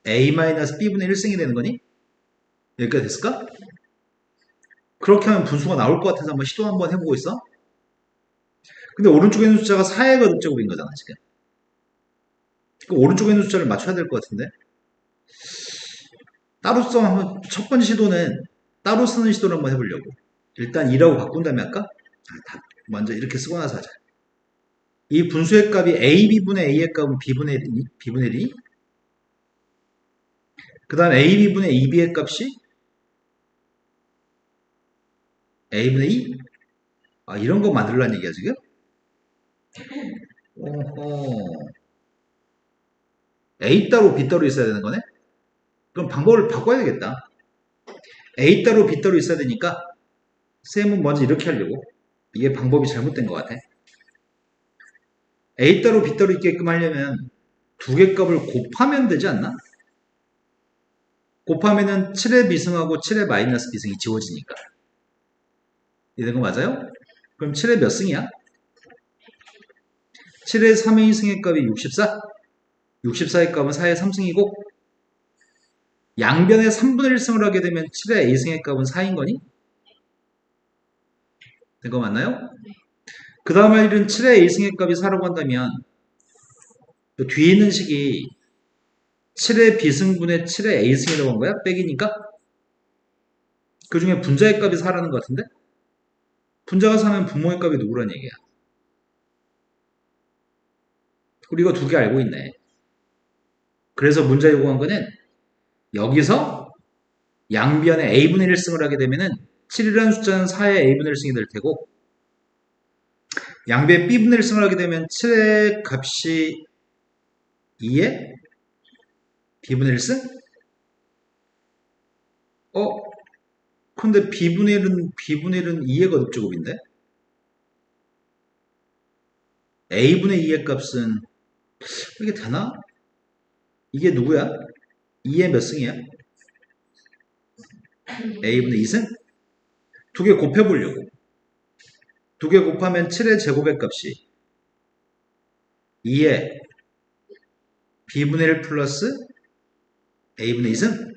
a 마이너스 b분의 1승이 되는 거니? 여기까지 됐을까? 그렇게 하면 분수가 나올 것 같아서 한번 시도 한번 해보고 있어. 근데 오른쪽에 있는 숫자가 4의 거듭제곱인 거잖아 지금. 그 오른쪽에 있는 숫자를 맞춰야 될 것 같은데 따로 써 한번 첫 번째 시도는 따로 쓰는 시도를 한번 해보려고. 일단 2라고 바꾼 다음에 할까? 먼저 이렇게 쓰고 나서 하자. 이 분수의 값이 AB분의 A의 값은 B분의 1이 그 다음 AB분의 EB의 값이 A분의 2? 이런 거 만들라는 얘기야 지금? 어허. A 따로 B 따로 있어야 되는 거네? 그럼 방법을 바꿔야 되겠다. A 따로 B 따로 있어야 되니까 쌤은 먼저 이렇게 하려고. 이게 방법이 잘못된 것 같아. A 따로 B 따로 있게끔 하려면 두 개 값을 곱하면 되지 않나? 곱하면은 7의 비승하고 7의 마이너스 비승이 지워지니까. 이런 거 맞아요? 그럼 7의 몇 승이야? 7의 3의 2승의 값이 64? 64의 값은 4의 3승이고 양변에 3분의 1승을 하게 되면 7의 A승의 값은 4인 거니? 된 거 맞나요? 그 다음 할 일은 7의 A승의 값이 4라고 한다면 그 뒤에 있는 식이 7의 B승분의 7의 A승이라고 한 거야? 빼기니까? 그 중에 분자의 값이 4라는 것 같은데? 분자가 4면 분모의 값이 누구란 얘기야? 우리 이거 두 개 알고 있네. 그래서 문자 요구한 거는 여기서 양변에 a분의 1승을 하게 되면은 7이라는 숫자는 4의 a분의 1승이 될 테고 양변에 b분의 1승을 하게 되면 7의 값이 2의 b분의 1승? 근데 b분의 1은 2의 거듭제곱인데 a분의 2의 값은 이게 되나? 이게 누구야? 2의 몇 승이야? a분의 2승? 두 개 곱해보려고. 두 개 곱하면 7의 제곱의 값이 2의 b분의 1 플러스 a분의 2승?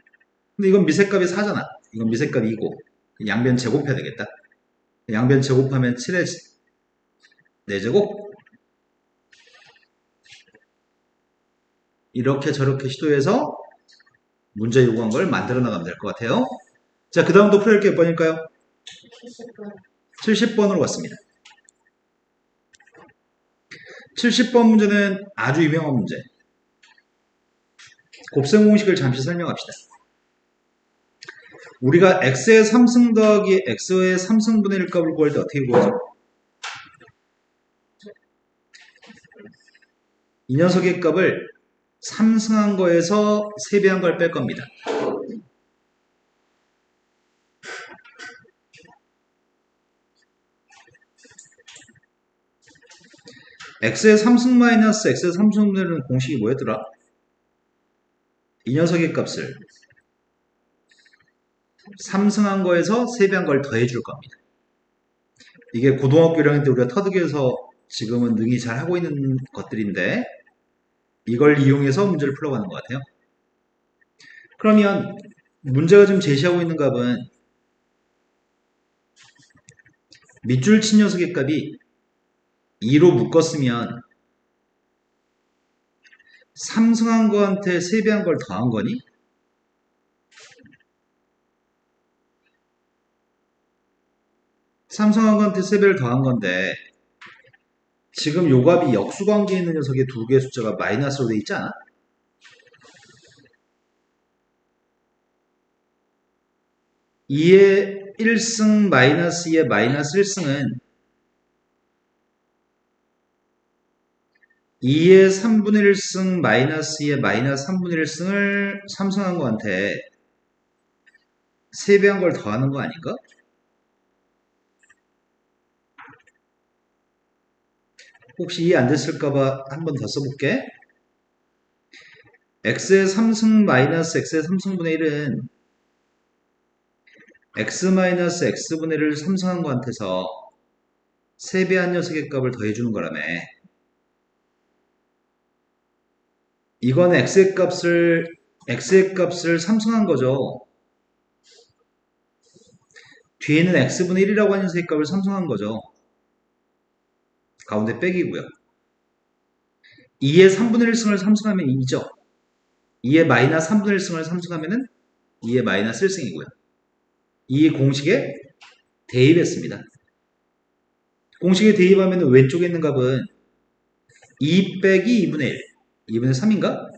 근데 이건 미세값이 4잖아. 이건 미세값이 2고 양변 제곱해야 되겠다. 양변 제곱하면 7의 4제곱? 이렇게 저렇게 시도해서 문제 요구한 걸 만들어 나가면 될 것 같아요. 자, 그 다음도 풀어볼 게 몇 번일까요? 70번으로 왔습니다. 70번 문제는 아주 유명한 문제. 곱셈 공식을 잠시 설명합시다. 우리가 x의 3승 더하기 x의 3승분의 1 값을 구할 때 어떻게 구하죠? 이 녀석의 값을 3승한 거에서 3배한 걸 뺄 겁니다. x의 3승 마이너스 x의 3승분의 1은 공식이 뭐였더라? 이 녀석의 값을 3승한 거에서 3배한 걸 더해 줄 겁니다. 이게 고등학교 1학년 때 우리가 터득해서 지금은 능히 잘 하고 있는 것들인데 이걸 이용해서 문제를 풀어가는 것 같아요. 그러면 문제가 지금 제시하고 있는 값은 밑줄 친 녀석의 값이 2로 묶었으면 3승한 거한테 3배한 걸 더한 거니? 삼성한 거한테 3배를 더한 건데 지금 요 값이 역수관계에 있는 녀석의 두 개의 숫자가 마이너스로 돼 있지 않아? 2의 1승 마이너스 2의 마이너스 1승은 2의 3분의 1승 마이너스 2의 마이너스 3분의 1승을 삼승한 거한테 3배한 걸 더하는 거 아닌가? 혹시 이해 안 됐을까봐 한 번 더 써볼게. x의 3승 마이너스 x의 3승분의 1은 x 마이너스 x분의 1을 삼승한 거한테서 3배한 녀석의 값을 더해주는 거라며. 이건 x의 값을 삼승한 거죠. 뒤에는 x분의 1이라고 하는 녀석의 값을 삼승한 거죠. 가운데 빼기고요. 2의 3분의 1승을 삼승하면 2죠. 2의 마이너스 3분의 1승을 삼승하면 2의 마이너스 1승이고요. 이 공식에 대입했습니다. 공식에 대입하면 왼쪽에 있는 값은 2 빼기 2분의 1, 2분의 3인가?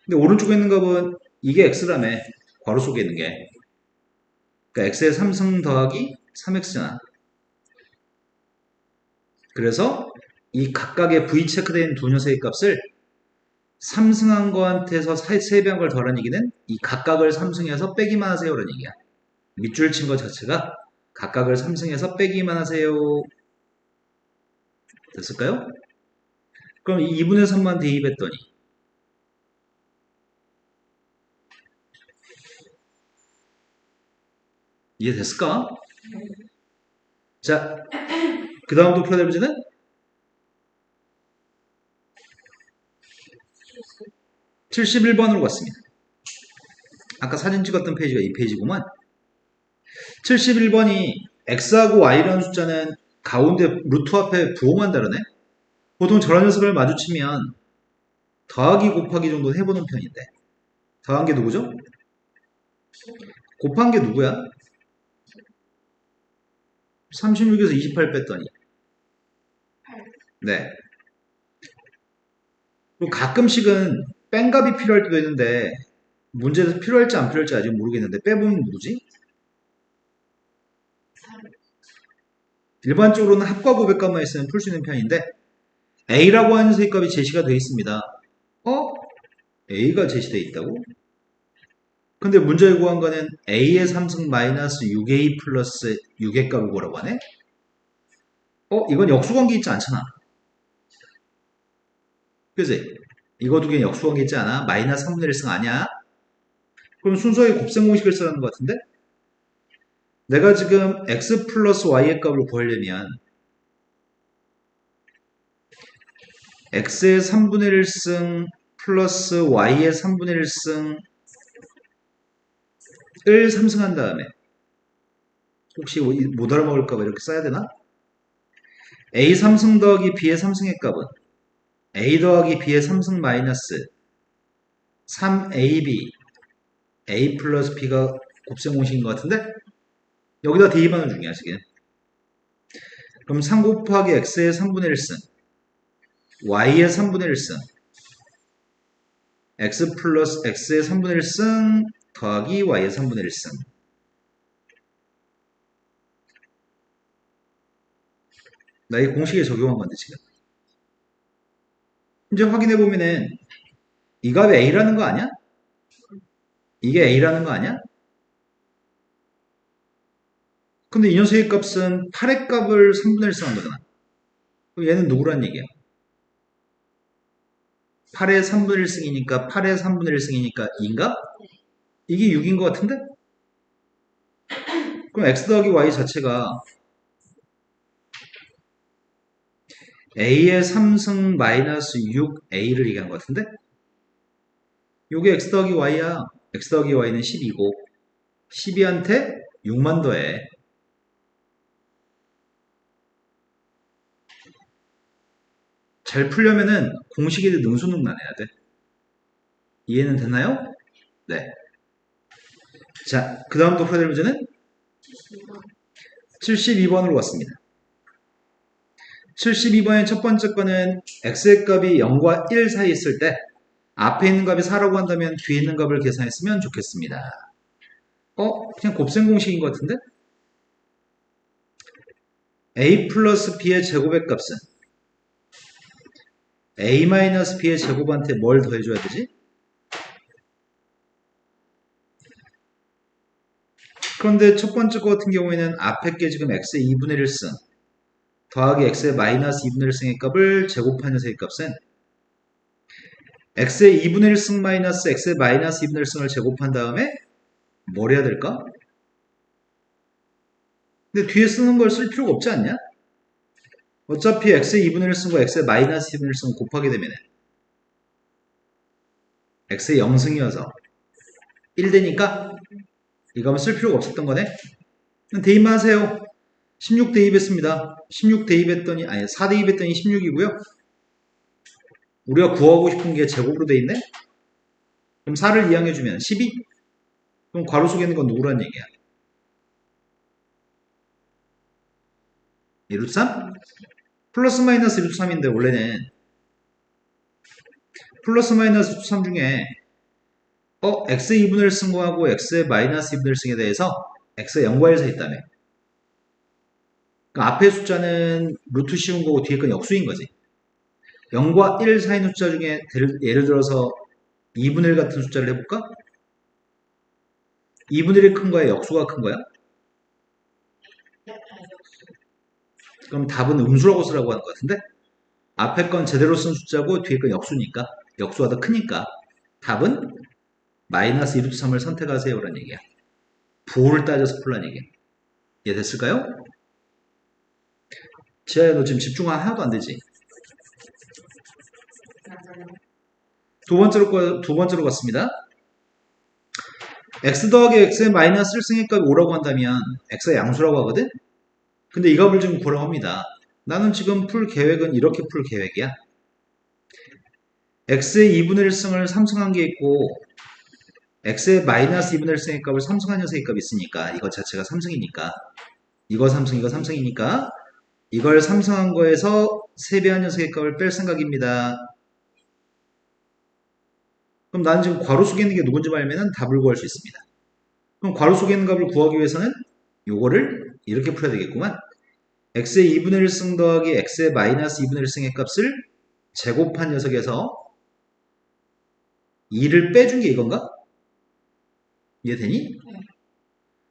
근데 오른쪽에 있는 값은 이게 x라며, 괄호 속에 있는 게. 그러니까 x의 3승 더하기 3x잖아. 그래서 이 각각의 v 체크된 두 녀석의 값을 3승한 거한테서 3배한 걸 더하는 얘기는 이 각각을 3승해서 빼기만 하세요라는 얘기야. 밑줄 친 것 자체가 각각을 3승해서 빼기만 하세요. 됐을까요? 그럼 이 2분의 3만 대입했더니 이해됐을까? 자, 그 다음 도표가 될 문제는 71번으로 갔습니다. 아까 사진 찍었던 페이지가 이 페이지구만. 71번이 x하고 y라는 숫자는 가운데 루트 앞에 부호만 다르네? 보통 저런 녀석을 마주치면 더하기 곱하기 정도는 해보는 편인데 더한 게 누구죠? 곱한 게 누구야? 36에서 28 뺐더니 네. 그리고 가끔씩은 뺀 값이 필요할 때도 있는데 문제에서 필요할지 안 필요할지 아직 모르겠는데 빼보면 누구지? 일반적으로는 합과 고백값만 있으면 풀 수 있는 편인데 A라고 하는 녀석값이 제시가 되어 있습니다. A가 제시되어 있다고? 근데 문제에 구한 거는 A의 3승 마이너스 6A 플러스 6의 값을 구하라고 하네? 이건 역수관계 있지 않잖아. 그지? 이거 두 개는 역수관계 있지 않아? 마이너스 3분의 1승 아니야? 그럼 순서에 곱셈 공식을 쓰라는 것 같은데? 내가 지금 x 플러스 y의 값을 구하려면 x의 3분의 1승 플러스 y의 3분의 1승을 삼승한 다음에 혹시 못 알아먹을까봐 이렇게 써야 되나? a 3승 더하기 b의 3승의 값은 a 더하기 b의 3승 마이너스 3ab a 플러스 b가 곱셈 공식인 것 같은데? 여기다 대입하는 중이야 지금. 그럼 3 곱하기 x의 3분의 1승 y의 3분의 1승 x 플러스 x의 3분의 1승 더하기 y의 3분의 1승 나 이 공식에 적용한 건데 지금 이제 확인해 보면은 이 값이 a라는 거 아니야? 이게 a라는 거 아니야? 근데 이 녀석의 값은 8의 값을 3분의 1승 한 거잖아. 그럼 얘는 누구란 얘기야? 8의 3분의 1승이니까 8의 3분의 1승이니까 2인가? 이게 6인 것 같은데? 그럼 x 더하기 y 자체가 a의 3승 마이너스 6a를 얘기한 것 같은데? 요게 x 더하기 y야. x 더하기 y는 12고 12한테 6만 더해. 잘 풀려면은 공식에 대해 능수능란해야 돼. 이해는 됐나요? 네. 자, 그 다음 또 풀어야 될 문제는 72번으로 왔습니다. 72번의 첫 번째 거는 x의 값이 0과 1 사이에 있을 때 앞에 있는 값이 4라고 한다면 뒤에 있는 값을 계산했으면 좋겠습니다. 그냥 곱셈 공식인 것 같은데? a 플러스 b의 제곱의 값은 a 마이너스 b의 제곱한테 뭘 더해줘야 되지? 그런데 첫 번째 거 같은 경우에는 앞에 게 지금 x의 2분의 1승 더하기 x의 마이너스 2분의 1승의 값을 제곱한 녀석의 값은 x의 2분의 1승 마이너스 x의 마이너스 2분의 1승을 제곱한 다음에 뭘 해야 될까? 근데 뒤에 쓰는 걸 쓸 필요가 없지 않냐? 어차피 x의 2분의 1승과 x의 마이너스 2분의 1승 곱하게 되면 x의 0승이어서 1 되니까 이거 쓸 필요가 없었던 거네. 대입만 하세요. 16 대입했습니다. 16 대입했더니 아니 4 대입했더니 16이고요. 우리가 구하고 싶은 게 제곱으로 돼 있네. 그럼 4를 이항해주면 12? 그럼 괄호 속에 있는 건 누구란 얘기야? 1루트 3? 플러스 마이너스 루트 3인데 원래는 플러스 마이너스 루트 3 중에 x의 2분의 1승하고 x의 마이너스 2분의 1승에 대해서 x가 0과 1 사이 있다며. 그러니까 앞에 숫자는 루트 씌운 거고 뒤에 건 역수인 거지. 0과 1 사이 숫자 중에 예를 들어서 2분의 1 같은 숫자를 해볼까? 2분의 1이 큰 거야? 역수가 큰 거야? 그럼 답은 음수라고 쓰라고 하는 것 같은데? 앞에 건 제대로 쓴 숫자고 뒤에 건 역수니까 역수가 더 크니까 답은 마이너스 2루트 3을 선택하세요라는 얘기야. 부호를 따져서 풀라는 얘기야. 이해됐을까요? 지아야 너 지금 집중 하나도 안 되지? 두 번째로 갔습니다. x 더하기 x의 마이너스 1승의 값이 5라고 한다면 x가 양수라고 하거든? 근데 이 값을 지금 구하라고 합니다. 나는 지금 풀 계획은 이렇게 풀 계획이야. x의 2분의 1승을 3승한 게 있고 x의 마이너스 2분의 1승의 값을 3승한 녀석의 값이 있으니까 이거 자체가 3승이니까 이거 3승 이거 3승이니까 이걸 3승한 거에서 3배한 녀석의 값을 뺄 생각입니다. 그럼 나는 지금 괄호 속에 있는 게 누군지 알면 답을 구할 수 있습니다. 그럼 괄호 속에 있는 값을 구하기 위해서는 요거를 이렇게 풀어야 되겠구만. x의 2분의 1승 더하기 x의 마이너스 2분의 1승의 값을 제곱한 녀석에서 2를 빼준 게 이건가? 이해되니?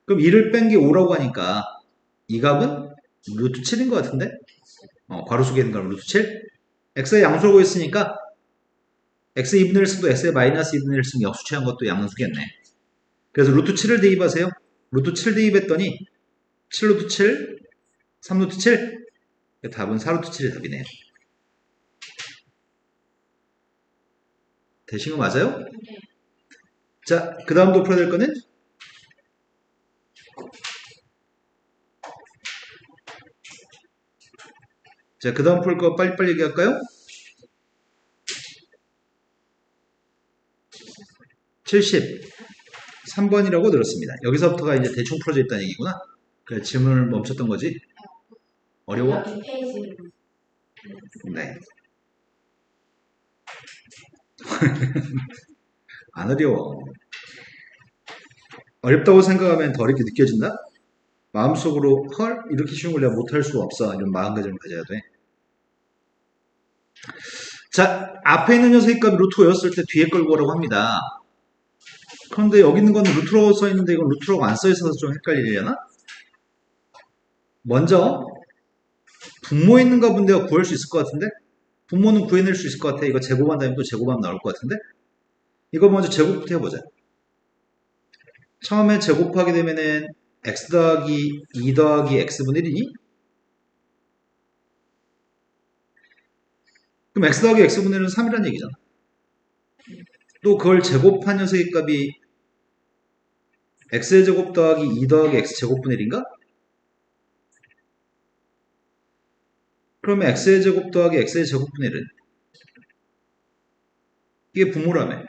그럼 2를 뺀 게 5라고 하니까 이 값은 루트 7인 것 같은데? 괄호 속에 있는 값은 루트 7? x의 양수라고 했으니까 x의 2분의 1승도 x의 마이너스 2분의 1승 역수 취한 것도 양수겠네. 그래서 루트 7을 대입하세요. 루트 7 대입했더니 7루트 7, 3루트 7? 답은 4루트 7이 답이네요. 되신 거 맞아요? 네. 자, 그 다음도 풀어야 될 거는 자, 그 다음 풀 거 빨리빨리 얘기할까요? 73번이라고 들었습니다. 여기서부터가 이제 대충 풀어져 있다는 얘기구나. 그래, 질문을 멈췄던 거지. 어려워? 네. 안 어려워. 어렵다고 생각하면 더 어렵게 느껴진다? 마음속으로 헐? 이렇게 쉬운 걸 내가 못할 수 없어. 이런 마음가짐을 가져야 돼. 자, 앞에 있는 녀석의 값이 루트5였을 때 뒤에 걸 구하라고 합니다. 그런데 여기 있는 건 루트로 써 있는데 이건 루트로가 안 써 있어서 좀 헷갈리려나? 먼저 분모에 있는 값은 내가 구할 수 있을 것 같은데? 분모는 구해낼 수 있을 것 같아. 이거 제곱한 다음에 또 제곱하면 나올 것 같은데? 이거 먼저 제곱부터 해보자. 처음에 제곱하게 되면은 x 더하기 2 더하기 x분의 1이니? 그럼 x 더하기 x분의 1은 3이라는 얘기잖아. 또 그걸 제곱한 녀석의 값이 x의 제곱 더하기 2 더하기 x 제곱분의 1인가? 그러면 x의 제곱 더하기 x의 제곱분의 1은 이게 분모라며.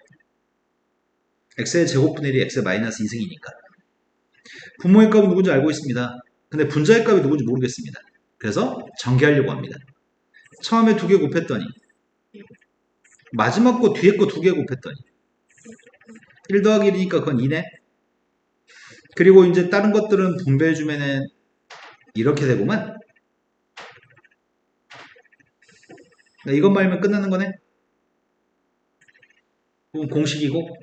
x의 제곱분의 1이 x의 마이너스 2승이니까. 분모의 값은 누군지 알고 있습니다. 근데 분자의 값이 누군지 모르겠습니다. 그래서 전개하려고 합니다. 처음에 2개 곱했더니 마지막 거 뒤에 거 2개 곱했더니 1 더하기 1이니까 그건 2네. 그리고 이제 다른 것들은 분배해주면은 이렇게 되고만 이것만 알면 끝나는 거네. 그럼 공식이고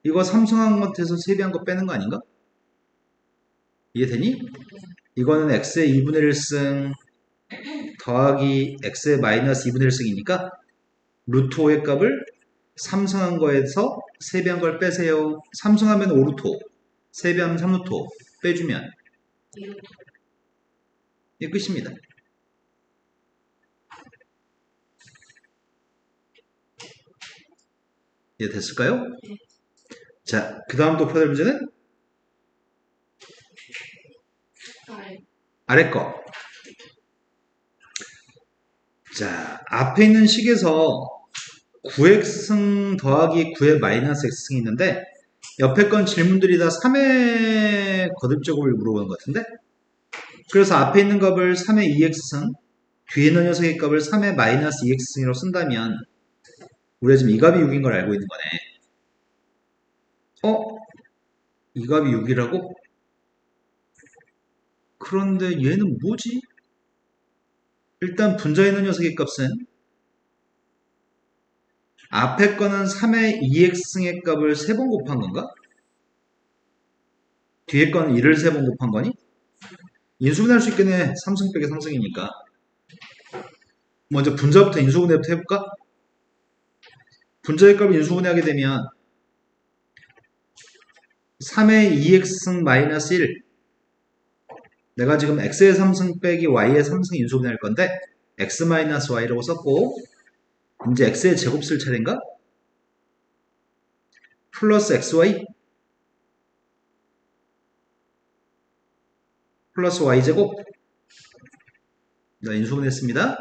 이거 삼성한 것에서 세배한 거 빼는 거 아닌가? 이해되니? 이거는 x의 2분의 1승 더하기 x의 마이너스 2분의 1승이니까 루트 5의 값을 삼성한 거에서 세배한 걸 빼세요. 삼성하면 5루트 5, 세배하면 3루트 5 빼주면 이게 끝입니다. 이해됐을까요? 자, 그 다음 또 풀어야 될 문제는 아래 거. 자, 앞에 있는 식에서 9x승 더하기 9의 마이너스 x승이 있는데 옆에 건 질문들이 다 3의 거듭제곱을 물어보는 것 같은데 그래서 앞에 있는 값을 3의 2x승 뒤에 있는 녀석의 값을 3의 마이너스 2x승으로 쓴다면 우리가 지금 이 값이 6인 걸 알고 있는 거네. 이 값이 6이라고? 그런데 얘는 뭐지? 일단 분자에 있는 녀석의 값은 앞에 거는 3의 2x승의 값을 3번 곱한 건가? 뒤에 거는 1을 3번 곱한 거니? 인수분해할 수 있겠네. 3승 빼기 3승이니까. 먼저 분자부터 인수분해부터 해볼까? 분자의 값을 인수분해하게 되면 3의 2x승 마이너스 1 내가 지금 x의 3승 빼기 y의 3승 인수분해할 건데 x 마이너스 y라고 썼고 이제 x의 제곱 쓸 차례인가? 플러스 xy 플러스 y제곱 인수분해했습니다.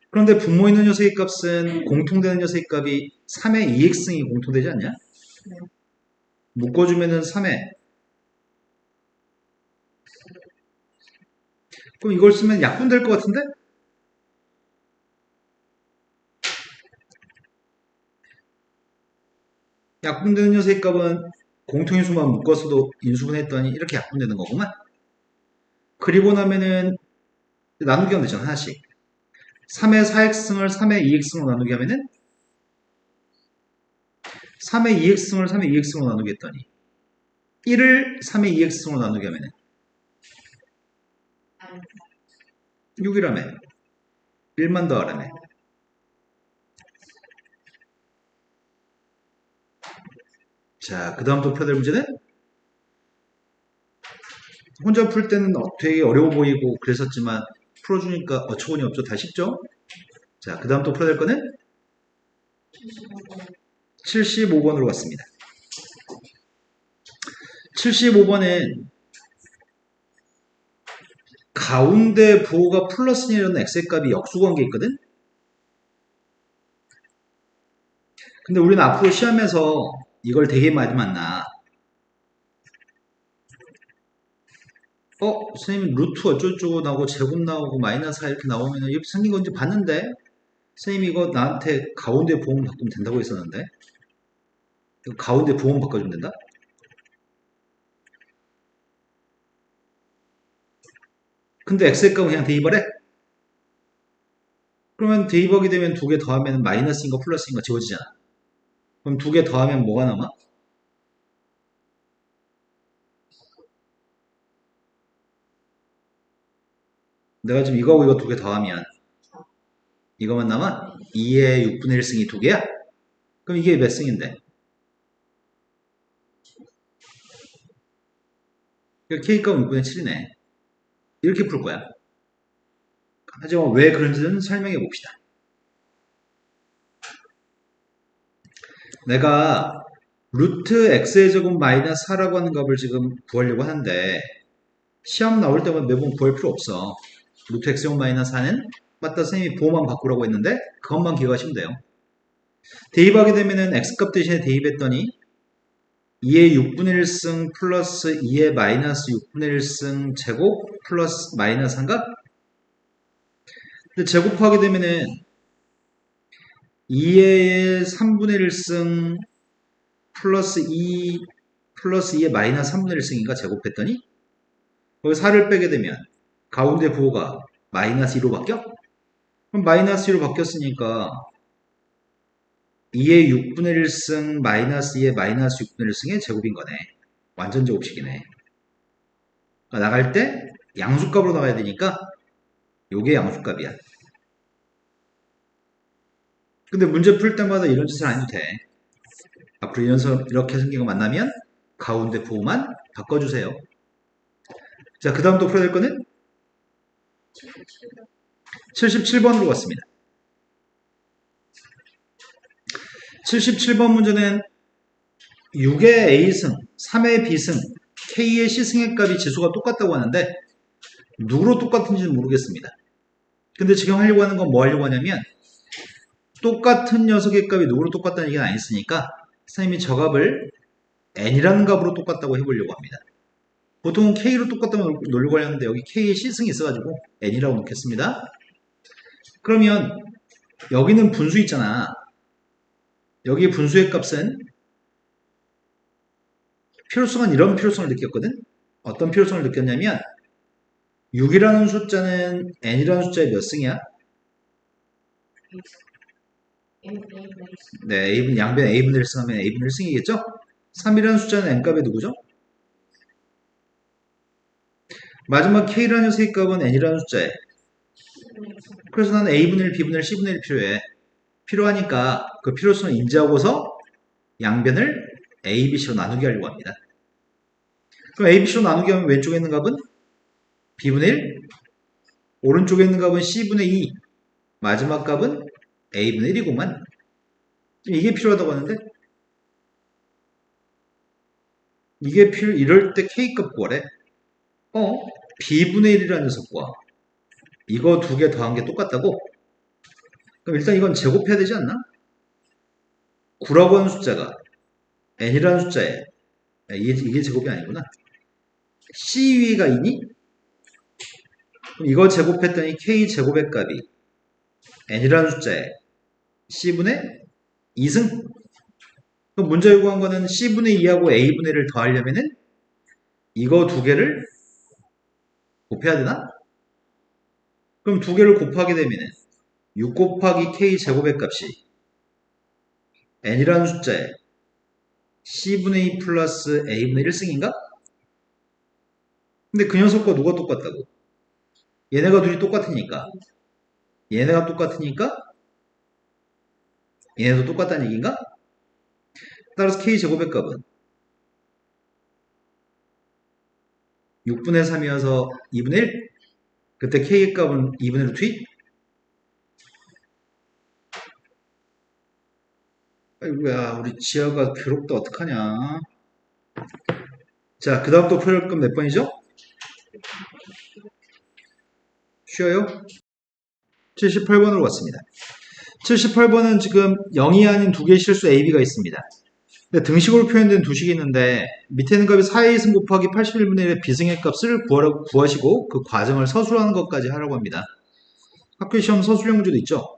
그런데 분모 있는 녀석의 값은 공통되는 녀석의 값이 3의 2x승이 공통되지 않냐? 네. 묶어주면은 3회. 그럼 이걸 쓰면 약분될 것 같은데? 약분되는 녀석의 값은 공통인수만 묶어서도 인수분해했더니 이렇게 약분되는 거구만. 그리고 나면은 나누기 하면 되잖아, 하나씩. 3의 4x승을 3의 2x승으로 나누기 하면은 3의 2x승을 3의 2x승으로 나누기 했더니 1을 3의 2x승으로 나누기 하면은 6이라며. 1만 더하라며. 자, 그 다음 또 풀어야 될 문제는 혼자 풀 때는 되게 어려워 보이고 그랬었지만 풀어주니까 어처구니 없죠. 다 쉽죠? 자, 그 다음 또 풀어야 될 거는 75번으로 갔습니다. 75번은 가운데 부호가 플러스 1이라는 x의 값이 역수관계 있거든? 근데 우리는 앞으로 시험에서 이걸 되게 많이 만나. 선생님 루트 어쩌고저쩌고 나오고 제곱 나오고 마이너스 4 이렇게 나오면 이렇게 생긴 건지 봤는데 선생님 이거 나한테 가운데 부호만 바꾸면 된다고 했었는데 이거 가운데 부호만 바꿔주면 된다? 근데 x의 값은 그냥 대입하래? 그러면 대입하게 되면 두 개 더하면 마이너스인 거 플러스인 거 지워지잖아. 그럼 두 개 더하면 뭐가 남아? 내가 지금 이거하고 이거 두 개 더하면 이거만 남아? 2의 6분의 1승이 2개야? 그럼 이게 몇 승인데? K값은 6분의 7이네. 이렇게 풀 거야. 하지만 왜 그런지는 설명해 봅시다. 내가 루트 x의 제곱 마이너스 4라고 하는 값을 지금 구하려고 하는데 시험 나올 때마다 매번 구할 필요 없어. 루트 x제곱 마이너스 4는 맞다 선생님이 보호만 바꾸라고 했는데 그것만 기억하시면 돼요. 대입하게 되면은 x값 대신에 대입했더니 2의 6분의 1승 플러스 2의 마이너스 6분의 1승 제곱 플러스 마이너스 3값? 근데 제곱하게 되면은 2의 3분의 1승 플러스 2 플러스 2의 마이너스 3분의 1승인가 제곱했더니 거기 4를 빼게 되면 가운데 부호가 마이너스 2로 바뀌어? 그럼 마이너스 2로 바뀌었으니까 2의 6분의 1승 마이너스 2의 마이너스 6분의 1승의 제곱인 거네. 완전 제곱식이네. 그러니까 나갈 때 양수값으로 나가야 되니까 요게 양수값이야. 근데 문제 풀 때마다 이런 짓을 안 해도 돼. 앞으로 이렇게 생긴 거 만나면 가운데 부호만 바꿔주세요. 자, 그 다음 또 풀어야 될 거는 77번으로 갔습니다. 77번 문제는 6의 A승, 3의 B승, K의 C승의 값이 지수가 똑같다고 하는데 누구로 똑같은지는 모르겠습니다. 근데 지금 하려고 하는 건 뭐 하려고 하냐면 똑같은 녀석의 값이 누구로 똑같다는 얘기는 안 했으니까 선생님이 저 값을 n이라는 값으로 똑같다고 해보려고 합니다. 보통은 k로 똑같다고 놀려고 하는데 여기 k의 C승이 있어가지고 n이라고 놓겠습니다. 그러면 여기는 분수 있잖아. 여기 분수의 값은 필요성은 이런 필요성을 느꼈거든. 어떤 필요성을 느꼈냐면 6이라는 숫자는 n이라는 숫자의 몇 승이야? 네, A분 양변 A분의 1승 하면 A분의 1승이겠죠? 3이라는 숫자는 n값의 누구죠? 마지막 K라는 녀석의 값은 n이라는 숫자에 그래서 나는 A분의 1, B분의 1, C분의 1 필요해. 필요하니까 그 필요성을 인지하고서 양변을 A, B, C로 나누게 하려고 합니다. 그럼 A, B, C로 나누게 하면 왼쪽에 있는 값은 B분의 1, 오른쪽에 있는 값은 C분의 2, 마지막 값은 A분의 1이구만. 이게 필요하다고 하는데 이럴 때 K값 구하래. B분의 1이라는 녀석과 이거 두 개 더한 게 똑같다고? 그럼 일단 이건 제곱해야 되지 않나? 9라고 하는 숫자가 n이라는 숫자에 이게 제곱이 아니구나. C위가 2니? 그럼 이거 제곱했더니 K 제곱의 값이 n이라는 숫자에 C분의 2승? 그럼 문제 요구한 거는 C분의 2하고 A분의 1을 더하려면은 이거 두 개를 곱해야 되나? 그럼 두 개를 곱하게 되면은 6 곱하기 K 제곱의 값이 n이라는 숫자에 C분의 2 플러스 A분의 1승인가? 근데 그 녀석과 누가 똑같다고? 얘네가 둘이 똑같으니까 얘네가 똑같으니까 얘네도 똑같다는 얘기인가? 따라서 K제곱의 값은 6분의 3이어서 2분의 1? 그때 K의 값은 2분의 루트 2? 아이고야 우리 지아가 괴롭다 어떡하냐. 자, 그 다음 또 표현급 몇 번이죠? 쉬어요? 78번으로 왔습니다. 78번은 지금 0이 아닌 두 개의 실수 A, B가 있습니다. 근데 등식으로 표현된 두 식이 있는데 밑에 있는 값이 4의 2승 곱하기 81분의 1의 비승의 값을 구하시고 그 과정을 서술하는 것까지 하라고 합니다. 학교 시험 서술 형주도 있죠?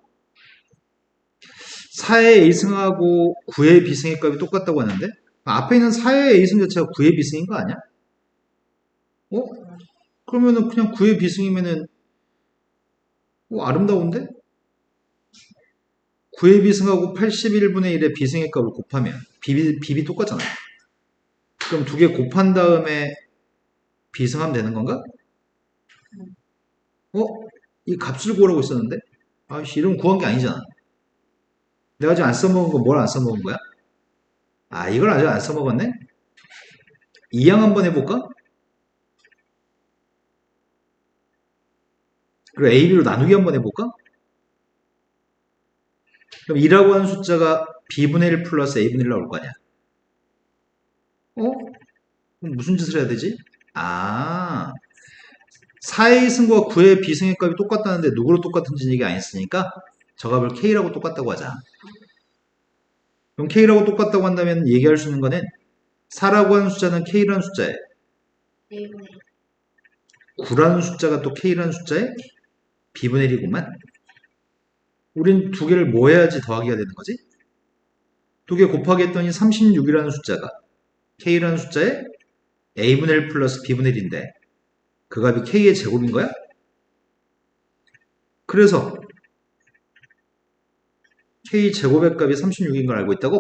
4의 A승하고 9의 B승의 값이 똑같다고 하는데 앞에 있는 4의 A승 자체가 9의 B승인 거 아니야? 그러면은 그냥 9의 B승이면은 아름다운데? 9의 B승하고 81분의 1의 B승의 값을 곱하면 비비 똑같잖아요. 그럼 두 개 곱한 다음에 B승하면 되는 건가? 이 값을 구하라고 있었는데? 아이씨, 이름 구한 게 아니잖아. 내가 아직 안 써먹은 거 뭘 안 써먹은 거야? 아, 이걸 아직 안 써먹었네? 이양 한번 해볼까? 그리고 AB로 나누기 한번 해볼까? 그럼 2라고 하는 숫자가 B분의 1 플러스 A분의 1 나올 거 아니야? 어? 그럼 무슨 짓을 해야 되지? 아, 4의 승과 9의 비승의 값이 똑같다는데 누구로 똑같은지 얘기 안 했으니까 저 값을 K라고 똑같다고 하자. 그럼 K라고 똑같다고 한다면 얘기할 수 있는 거는 4라고 하는 숫자는 K라는 숫자에 9라는 숫자가 또 K라는 숫자에 B분의 1이구만. 우린 두 개를 뭐 해야지 더하기가 되는 거지? 두 개 곱하기 했더니 36이라는 숫자가 K라는 숫자에 A분의 1 플러스 B분의 1인데 그 값이 K의 제곱인 거야? 그래서 K 제곱의 값이 36인 걸 알고 있다고?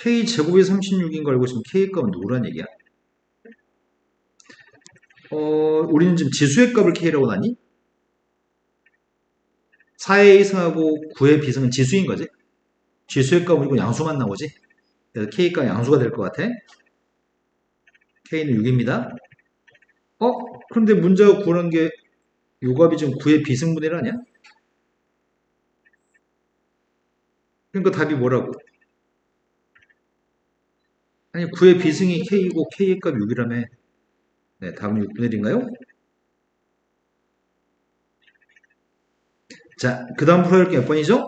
K 제곱이 36인 걸 알고 있으면 K의 값은 누구란 얘기야? 우리는 지금 지수의 값을 K라고 나니? 4의 이승하고 9의 비승은 지수인 거지? 지수의 값은 이거 양수만 나오지? 그래서 K가 양수가 될 것 같아. K는 6입니다. 그런데 문제가 구하는 게 요 값이 지금 9의 비승분의 1 아니야? 그러니까 답이 뭐라고? 아니 9의 비승이 K이고 K의 값 6이라며. 네, 답은 6분의 1인가요? 자, 그 다음 풀어야 할 게 몇 번이죠?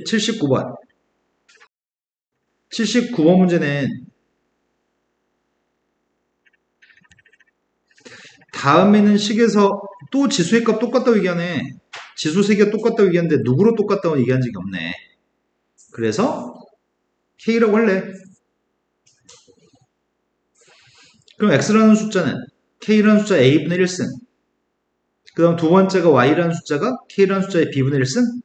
79번. 79번 문제는 다음에는 식에서 또 지수의 값 똑같다고 얘기하네. 지수 세 개가 똑같다고 얘기하는데 누구로 똑같다고 얘기한 적이 없네. 그래서 K라고 할래. 그럼 X라는 숫자는 K라는 숫자 A분의 1승. 그 다음 두 번째가 Y라는 숫자가 K라는 숫자의 B분의 1승.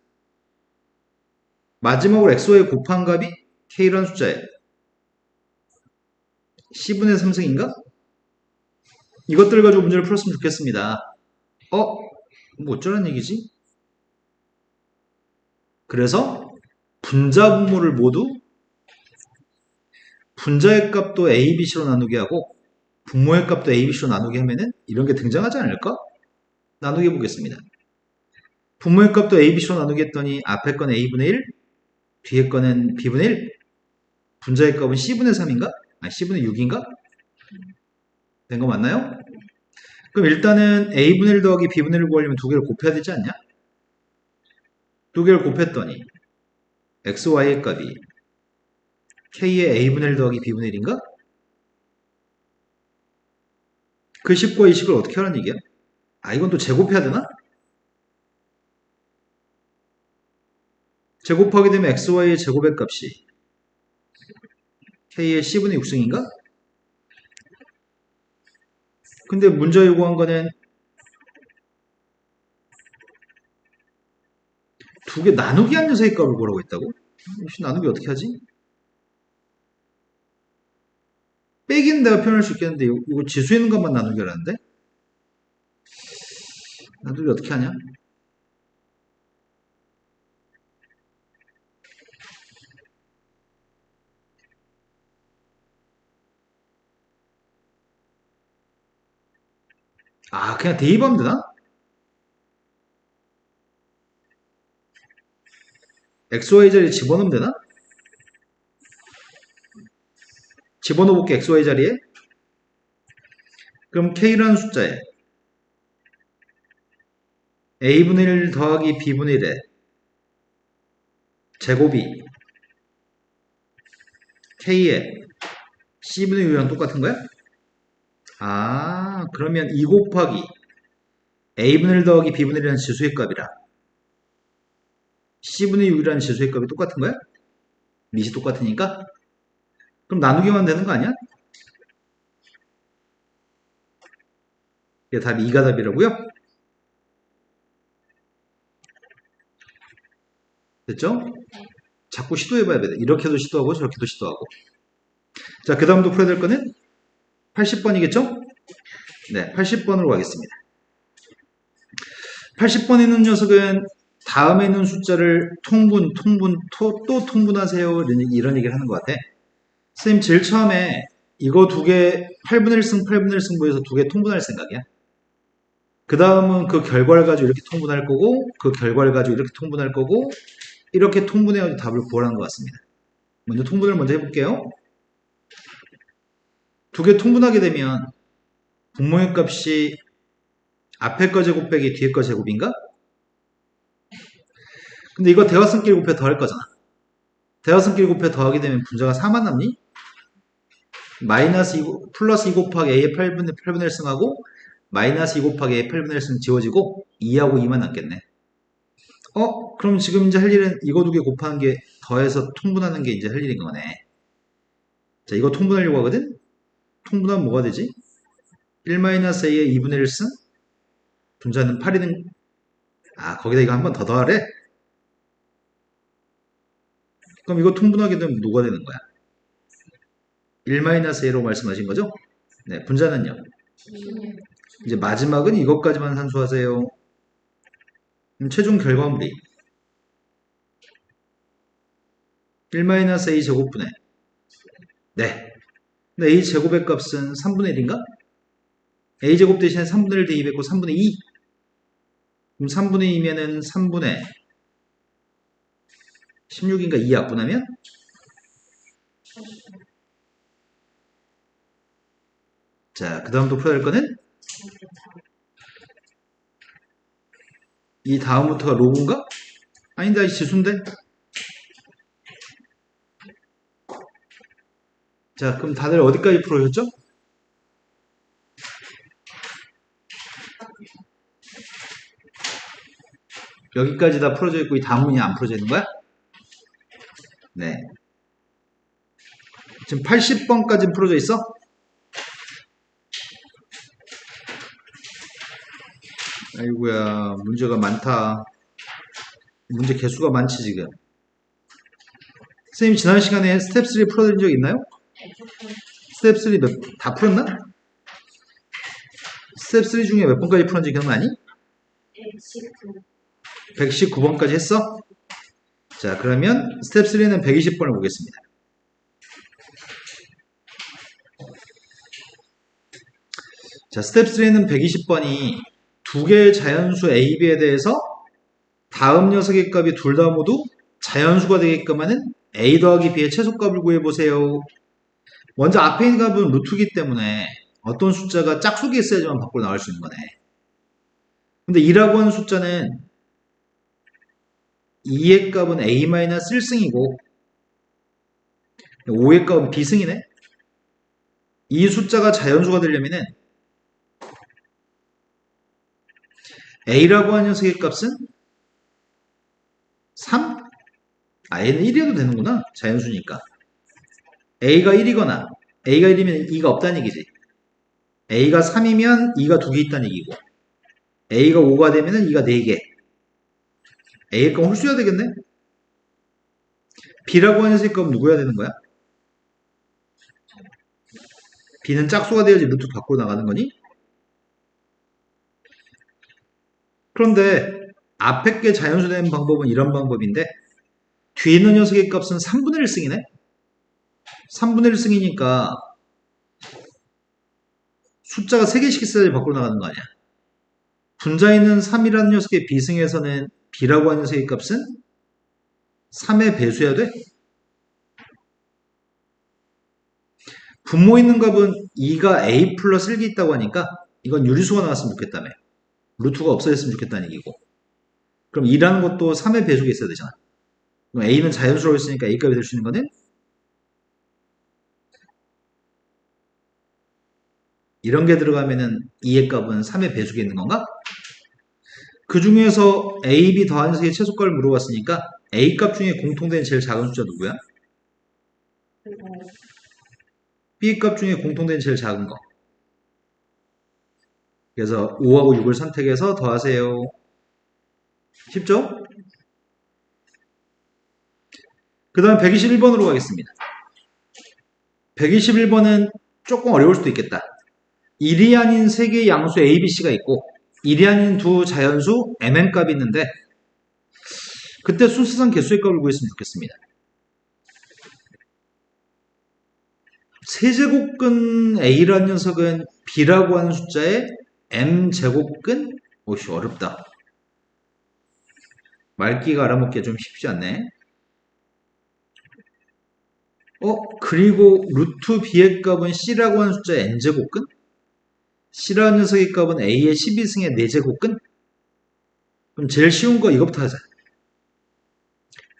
마지막으로 X와의 곱한 값이 K라는 숫자의 C분의 3승인가? 이것들 가지고 문제를 풀었으면 좋겠습니다. 뭐 어쩌란 얘기지? 그래서 분자 분모를 모두 분자의 값도 A, B, C로 나누게 하고 분모의 값도 A, B, C로 나누게 하면은 이런 게 등장하지 않을까? 나누게 해보겠습니다. 분모의 값도 A, B, C로 나누게 했더니 앞에 거는 A분의 1, 뒤에 거는 B분의 1, 분자의 값은 C분의 3인가? 아니 C분의 6인가? 된 거 맞나요? 그럼 일단은 A분의 1 더하기 B분의 1 구하려면 두 개를 곱해야 되지 않냐? 두 개를 곱했더니 X, Y의 값이 K의 A분의 1 더하기 B분의 1인가? 그 10과 이 10을 어떻게 하라는 얘기야? 이건 또 제곱해야 되나? 제곱하게 되면 XY의 제곱의 값이 K의 C분의 6승인가? 근데 문제 요구한 거는 두 개 나누기 한 녀석의 값을 구하라고 했다고? 혹시 나누기 어떻게 하지? 빼기는 내가 표현할 수 있겠는데 이거 지수에 있는 것만 나누기 하라는데? 나누기 어떻게 하냐? 그냥 대입하면 되나? XY 자리에 집어넣으면 되나? 집어넣어볼게 XY 자리에. 그럼 K라는 숫자에 A분의 1 더하기 B분의 1의 제곱이 K의 C분의 6이랑 똑같은 거야? 그러면 2 곱하기 A분의 1 더하기 B분의 1이라는 지수의 값이라 C분의 6이라는 지수의 값이 똑같은 거야? 밑이 똑같으니까? 그럼 나누기만 되는 거 아니야? 이게 답이 2가 답이라고요? 됐죠? 자꾸 시도해봐야 돼. 이렇게도 시도하고 저렇게도 시도하고. 자, 그 다음도 풀어야 될 거는 80번이겠죠? 네, 80번으로 가겠습니다. 80번에 있는 녀석은 다음에 있는 숫자를 또 통분하세요. 이런 얘기를 하는 것 같아. 선생님, 제일 처음에 이거 두 개 8분의 1승, 8분의 1승 부에서 두 개 통분할 생각이야. 그 다음은 그 결과를 가지고 이렇게 통분할 거고, 그 결과를 가지고 이렇게 통분할 거고, 이렇게 통분해가지고 답을 구하라는 것 같습니다. 먼저 통분을 먼저 해볼게요. 두 개 통분하게 되면 분모의 값이 앞에 거 제곱 빼기 뒤에 거 제곱인가? 근데 이거 대화성끼리 곱해 더할 거잖아. 대화성끼리 곱해 더하게 되면 분자가 4만 남니? 마이너스 2, 플러스 2 곱하기 a의 8분의 1승하고 마이너스 2 곱하기 a의 8분의 1승 지워지고 2하고 2만 남겠네. 그럼 지금 이제 할 일은 이거 두 개 곱하는 게 더해서 통분하는 게 이제 할 일인 거네. 자, 이거 통분하려고 하거든? 통분하면 뭐가 되지? 1-a의 2분의 1승? 분자는 8이는, 거기다 이거 한 번 더 더하래? 그럼 이거 통분하게 되면 뭐가 되는 거야? 1-a로 말씀하신 거죠? 네, 분자는요? 이제 마지막은 이것까지만 산수하세요. 그럼 최종 결과물이 1-a 제곱분의, 네. 근데 a 제곱의 값은 3분의 1인가? a 제곱 대신에 3분의 1 대입했고 3분의 2. 그럼 3분의 2면은 3분의 16인가 2 약분하면? 자, 그 다음도 풀어야 할 거는 이 다음부터가 로그인가? 아닌데, 지수인데? 자, 그럼 다들 어디까지 풀어줬죠? 여기까지 다 풀어져 있고 이 다음 문이 안 풀어져 있는 거야? 네. 지금 80번까지 풀어져 있어? 아이고야, 문제가 많다. 문제 개수가 많지 지금. 선생님 지난 시간에 스텝 3 풀어드린 적 있나요? 스텝 3 다 풀었나? 스텝 3 중에 몇 번까지 풀었는지 기억나니? 119번까지 했어? 자, 그러면 스텝 3는 120번을 보겠습니다. 자, 스텝 3는 120번이 두 개의 자연수 A, B에 대해서 다음 녀석의 값이 둘 다 모두 자연수가 되게끔 하는 A 더하기 B의 최소값을 구해보세요. 먼저 앞에 있는 값은 루트기 때문에 어떤 숫자가 짝수기 있어야지만 밖으로 나올 수 있는 거네. 근데 2라고 하는 숫자는 2의 값은 A-1승이고 5의 값은 B승이네. 이 숫자가 자연수가 되려면은 A라고 하는 녀석의 값은 3? A는 1이어도 되는구나. 자연수니까. A가 1이거나 A가 1이면 2가 없다는 얘기지. A가 3이면 2가 2개 있다는 얘기고 A가 5가 되면 2가 4개. A의 값은 홀수여야 되겠네. B라고 하는 녀석의 값은 누구여야 되는 거야? B는 짝수가 되어야지 루트 밖으로 나가는 거니? 그런데 앞에 게 자연수 되는 방법은 이런 방법인데 뒤에 있는 녀석의 값은 3분의 1승이네? 3분의 1승이니까 숫자가 3개씩 있어야지 밖으로 나가는 거 아니야. 분자에 있는 3이라는 녀석의 비승에서는 B라고 하는 녀석의 값은 3의 배수여야 돼? 분모 있는 값은 2가 A 플러스 1이 있다고 하니까 이건 유리수가 나왔으면 좋겠다며. 루트가 없어졌으면 좋겠다는 얘기고. 그럼 2라는 것도 3의 배수가 있어야 되잖아. 그럼 A는 자연수로 했으니까 A 값이 될 수 있는 거는 이런 게 들어가면은 2의 값은 3의 배수가 있는 건가? 그 중에서 A, B 더한 녀석의 최소값을 물어봤으니까 A 값 중에 공통된 제일 작은 숫자 누구야? B 값 중에 공통된 제일 작은 거. 그래서 5하고 6을 선택해서 더하세요. 쉽죠? 그 다음 121번으로 가겠습니다. 121번은 조금 어려울 수도 있겠다. 1이 아닌 3개의 양수 A, B, C가 있고 1이 아닌 두 자연수 mn 값이 있는데 그때 순수상 개수의 값을 구했으면 좋겠습니다. 세제곱근 A라는 녀석은 B라고 하는 숫자에 M제곱근 오씨 어렵다. 말기가 알아먹기가 좀 쉽지 않네. 그리고 루트 B의 값은 C라고 하는 숫자의 N제곱근? C라는 녀석의 값은 A의 12승의 4제곱근? 그럼 제일 쉬운 거 이거부터 하자.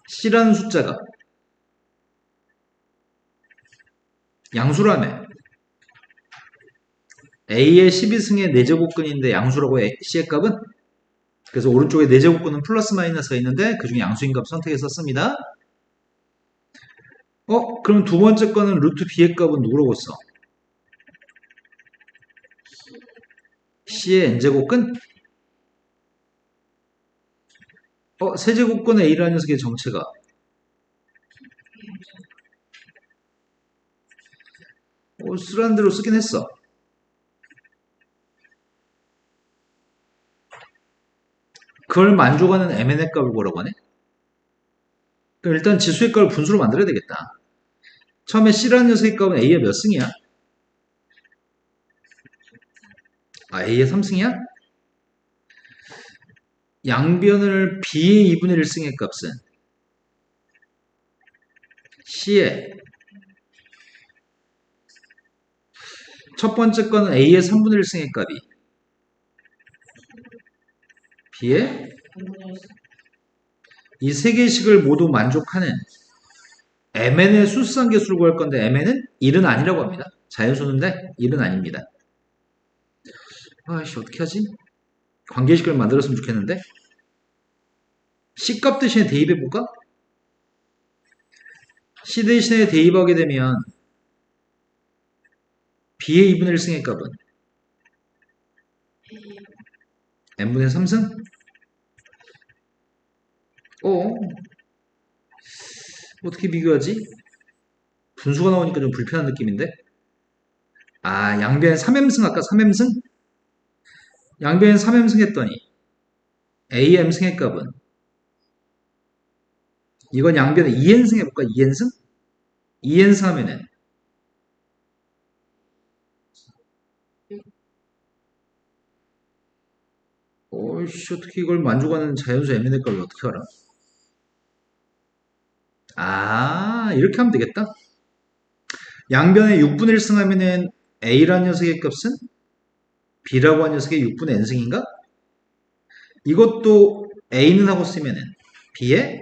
C라는 숫자가 양수라며 A의 12승의 4제곱근인데 양수라고 C의 값은? 그래서 오른쪽에 4제곱근은 플러스 마이너스가 있는데 그 중에 양수인 값 선택해서 썼습니다. 그럼 두 번째 거는 루트 B의 값은 누구라고 써? C의 N제곱근? 세제곱근 A라는 녀석의 정체가 쓰라는 대로 쓰긴 했어. 그걸 만족하는 mn의 값을 구하라고 하네. 그럼 일단 지수의 값을 분수로 만들어야 되겠다. 처음에 C라는 녀석의 값은 A의 몇 승이야? A의 3승이야? 양변을 B의 2분의 1승의 값은 C의 첫 번째 거는 A의 3분의 1승의 값이 B의 이 세 개씩을 모두 만족하는 mn의 수수상 개수를 구할 건데 mn은 1은 아니라고 합니다. 자연수인데 1은 아닙니다. 아이씨 어떻게 하지? 관계식을 만들었으면 좋겠는데 C값 대신에 대입해볼까? C 대신에 대입하게 되면 B의 2분의 1승의 값은 n분의 3승? 어떻게 비교하지? 분수가 나오니까 좀 불편한 느낌인데? 양변 3m승 아까 3m승? 양변 3m승 했더니 am승의 값은 이건 양변에 2n승 해볼까? 2n승? 2n승 하면은 어떻게 이걸 만족하는 자연수 mn의 값을 어떻게 알아? 이렇게 하면 되겠다. 양변에 6분의 1승 하면은 a라는 녀석의 값은 b라고 하는 녀석의 6분의 n승인가? 이것도 a는 하고 쓰면은 b에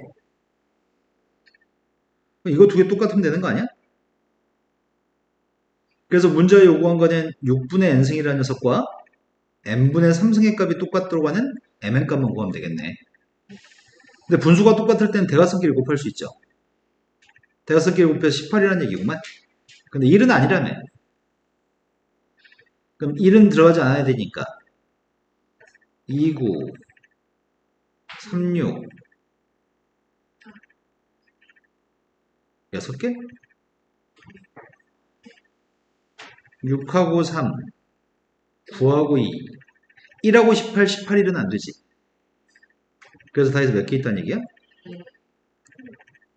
이거 두 개 똑같으면 되는 거 아니야? 그래서 문제가 요구한 거는 6분의 n승이라는 녀석과 n분의 3승의 값이 똑같다고 하는 mn 값만 구하면 되겠네. 근데 분수가 똑같을 때는 대각선끼리 곱할 수 있죠. 대각선끼리 곱해서 18이라는 얘기구만. 근데 1은 아니라며. 그럼 1은 들어가지 않아야 되니까 29, 36 6개? 6하고 3 9하고 2 1하고 18, 18일은 안 되지. 그래서 다해서 몇 개 있다는 얘기야?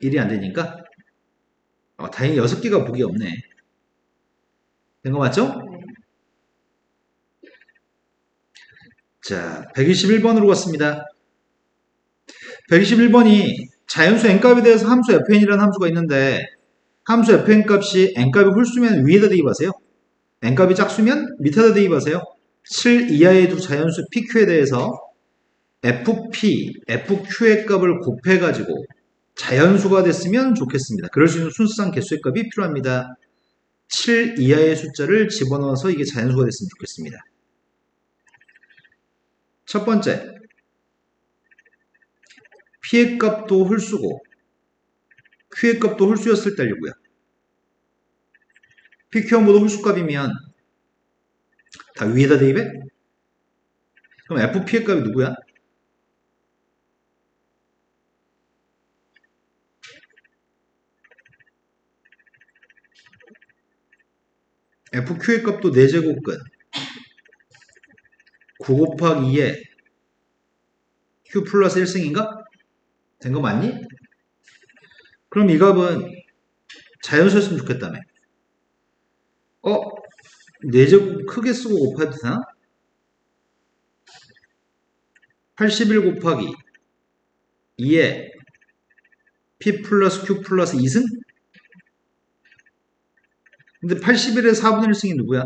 1이 안 되니까 다행히 6개가 보기 없네. 된 거 맞죠? 자, 121번으로 갔습니다. 121번이 자연수 n값에 대해서 함수 fn이라는 함수가 있는데 함수 fn 값이 n값이 홀수면 위에다 대입하세요. n값이 짝수면 밑에다 대입하세요. 7 이하의 두 자연수 pq에 대해서 fp, fq의 값을 곱해가지고 자연수가 됐으면 좋겠습니다. 그럴 수 있는 순수상 개수의 값이 필요합니다. 7 이하의 숫자를 집어넣어서 이게 자연수가 됐으면 좋겠습니다. 첫 번째, p의 값도 홀수고 q의 값도 홀수였을 때 알려고요. p, q가 모두 홀수값이면 다 위에다 대입해? 그럼 fp의 값이 누구야? FQ의 값도 4제곱근 9 곱하기 2에 Q 플러스 1승인가? 된 거 맞니? 그럼 이 값은 자연수였으면 좋겠다며. 4제곱 크게 쓰고 곱해도 되나? 81 곱하기 2에 P 플러스 Q 플러스 2승? 근데 81의 4분의 1승이 누구야?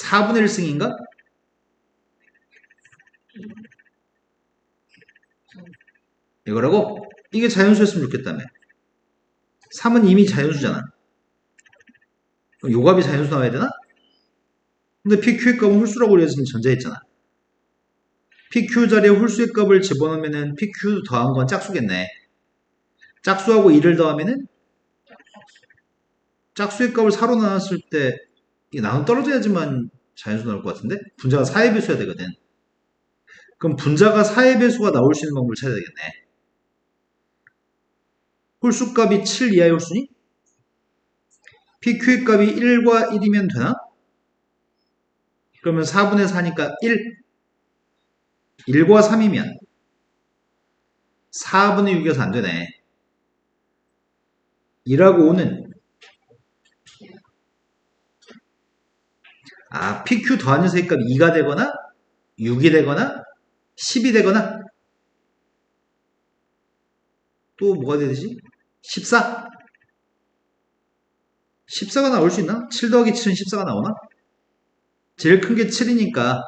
4분의 1승인가? 이거라고? 이게 자연수였으면 좋겠다며. 3은 이미 자연수잖아. 그럼 요 값이 자연수 나와야 되나? 근데 PQ의 값은 홀수라고 그려서 전제했잖아. PQ 자리에 홀수의 값을 집어넣으면은 PQ 더한 건 짝수겠네. 짝수하고 2를 더하면은 짝수의 값을 4로 나눴을 때 이게 나눠 떨어져야지만 자연수 나올 것 같은데? 분자가 4의 배수야 되거든. 그럼 분자가 4의 배수가 나올 수 있는 방법을 찾아야 되겠네. 홀수 값이 7 이하의 홀수니? PQ의 값이 1과 1이면 되나? 그러면 4분의 4니까 1. 1과 3이면 4분의 6이어서 안 되네. 2하고 5는 PQ 더한 녀석의 값이 2가 되거나 6이 되거나 10이 되거나 또 뭐가 되지? 14? 14가 나올 수 있나? 7 더하기 7은 14가 나오나? 제일 큰 게 7이니까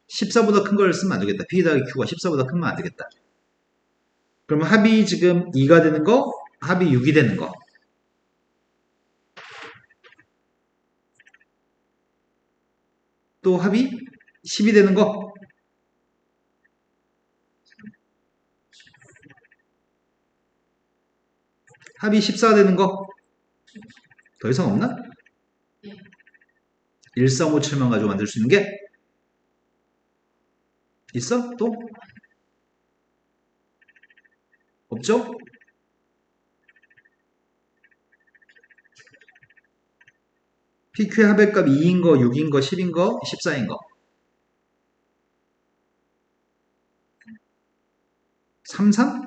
14보다 큰 걸 쓰면 안 되겠다. P 더하기 Q가 14보다 크면 안 되겠다. 그러면 합이 지금 2가 되는 거, 합이 6이 되는 거. 또 합이 10이 되는 거. 합이 14가 되는 거. 더 이상 없나? 1357만 가지고 만들 수 있는 게 있어? 또? 없죠? PQ의 합의값 2인 거, 6인 거, 10인 거, 14인 거. 33?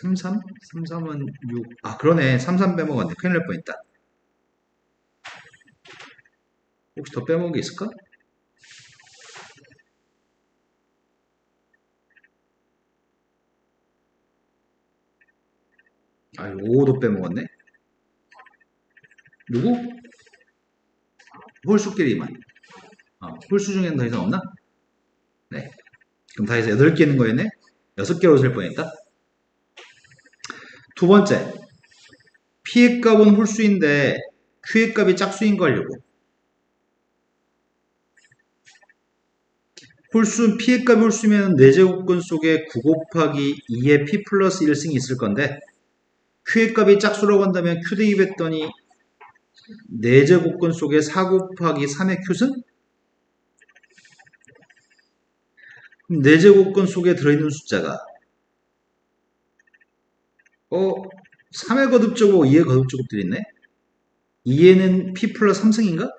33? 33은 6. 그러네. 33 빼먹었네. 큰일 날 뻔했다. 혹시 더 빼먹은 게 있을까? 이거 5도 빼먹었네. 누구? 홀수끼리만. 홀수 중에는 더 이상 없나? 네. 그럼 다 해서 8개 있는 거였네? 6개로 셀 뻔했다. 두 번째. P의 값은 홀수인데 Q의 값이 짝수인 거 하려고. 홀수, P의 값이 홀수면 4제곱근 속에 9 곱하기 2의 P 플러스 1승이 있을 건데 Q의 값이 짝수라고 한다면 Q 대입했더니 4제곱근 속에 4 곱하기 3의 Q승? 4제곱근 속에 들어있는 숫자가 3의 거듭제곱, 2의 거듭제곱들이 있네? 2에는 P 플러스 3승인가?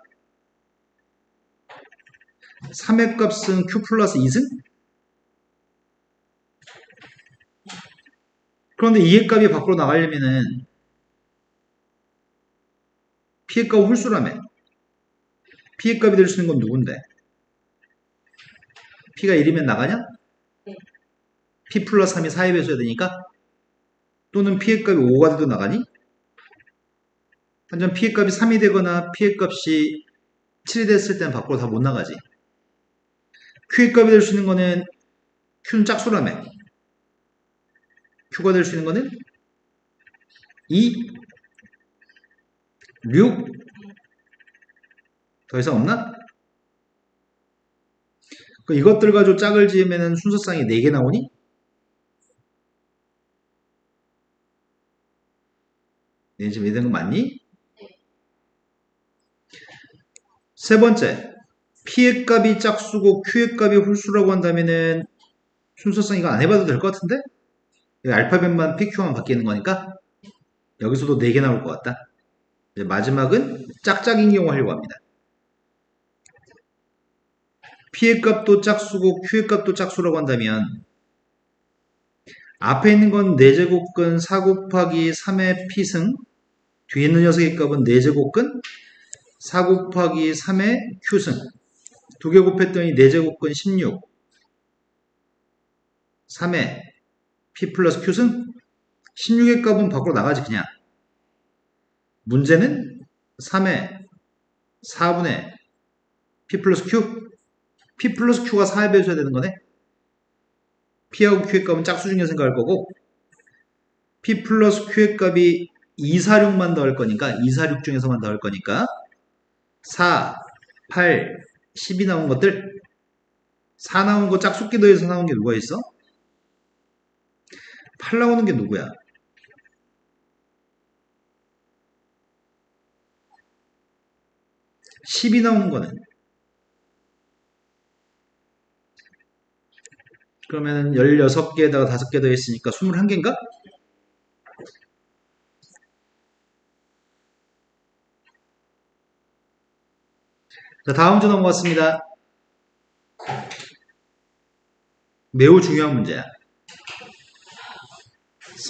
3의 값은 Q 플러스 2승? 그런데 2의 값이 밖으로 나가려면은 P의 값은 홀수라며. P의 값이 될 수 있는 건 누군데? P가 1이면 나가냐? P 플러스 3이 4의 배수여야 되니까? 또는 P의 값이 5가 돼도 나가니? 한전 P의 값이 3이 되거나 P의 값이 7이 됐을 때는 밖으로 다 못 나가지. Q의 값이 될 수 있는 거는 Q는 짝수라며. Q가 될 수 있는 거는 2, 6. 더 이상 없나? 이것들 가지고 짝을 지으면 순서쌍이 4개 나오니? 네, 지금 이해된 거 맞니? 세 번째, P의 값이 짝수고 Q의 값이 홀수라고 한다면은 순서쌍 이거 안 해봐도 될 것 같은데? 알파벳만 PQ만 바뀌는 거니까 여기서도 4개 나올 것 같다. 이제 마지막은 짝짝인 경우 하려고 합니다. P의 값도 짝수고 Q의 값도 짝수라고 한다면 앞에 있는 건 4제곱근 4 곱하기 3의 P승, 뒤에 있는 녀석의 값은 4제곱근 4 곱하기 3의 Q승. 두 개 곱했더니 4제곱근 16, 3의 P 플러스 Q승. 16의 값은 밖으로 나가지 그냥. 문제는 3의 4분의 P 플러스 Q. P 플러스 Q가 4의 배수해야 되는 거네. P하고 Q의 값은 짝수 중에 생각할 거고 P 플러스 Q의 값이 246만 더할 거니까 246 중에서만 더할 거니까 4, 8, 10이 나온 것들 4 나온 거 짝수끼 더해서 나온 게 누가 있어? 8 나오는 게 누구야? 10이 나오는 거는 그러면 16개에다가 5개 더했으니까 21개인가? 자, 다음 주 넘어갔습니다. 매우 중요한 문제야.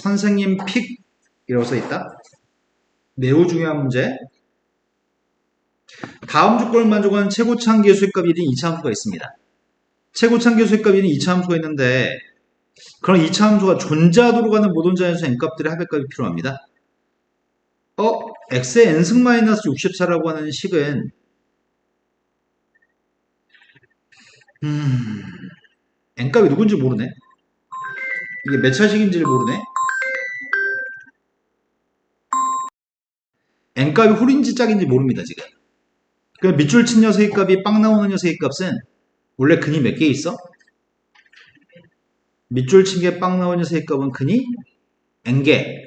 선생님 픽이라고 써있다. 매우 중요한 문제. 다음 조건을 만족하는 최고차항 계수의 값 1인 2차 함수가 있습니다. 최고차항 계수의 값 1인 2차 함수가 있는데 그럼 2차 함수가 존재하도록 하는 모든 자연수 n값들의 합의값이 필요합니다. x의 n승 마이너스 64라고 하는 식은 n값이 누군지 모르네. 이게 몇 차식인지를 모르네. n값이 홀인지 짝인지 모릅니다 지금. 그 밑줄 친 녀석의 값이 빵 나오는 녀석의 값은 원래 근이 몇 개 있어? 밑줄 친 게 빵 나오는 녀석의 값은 근이 n개.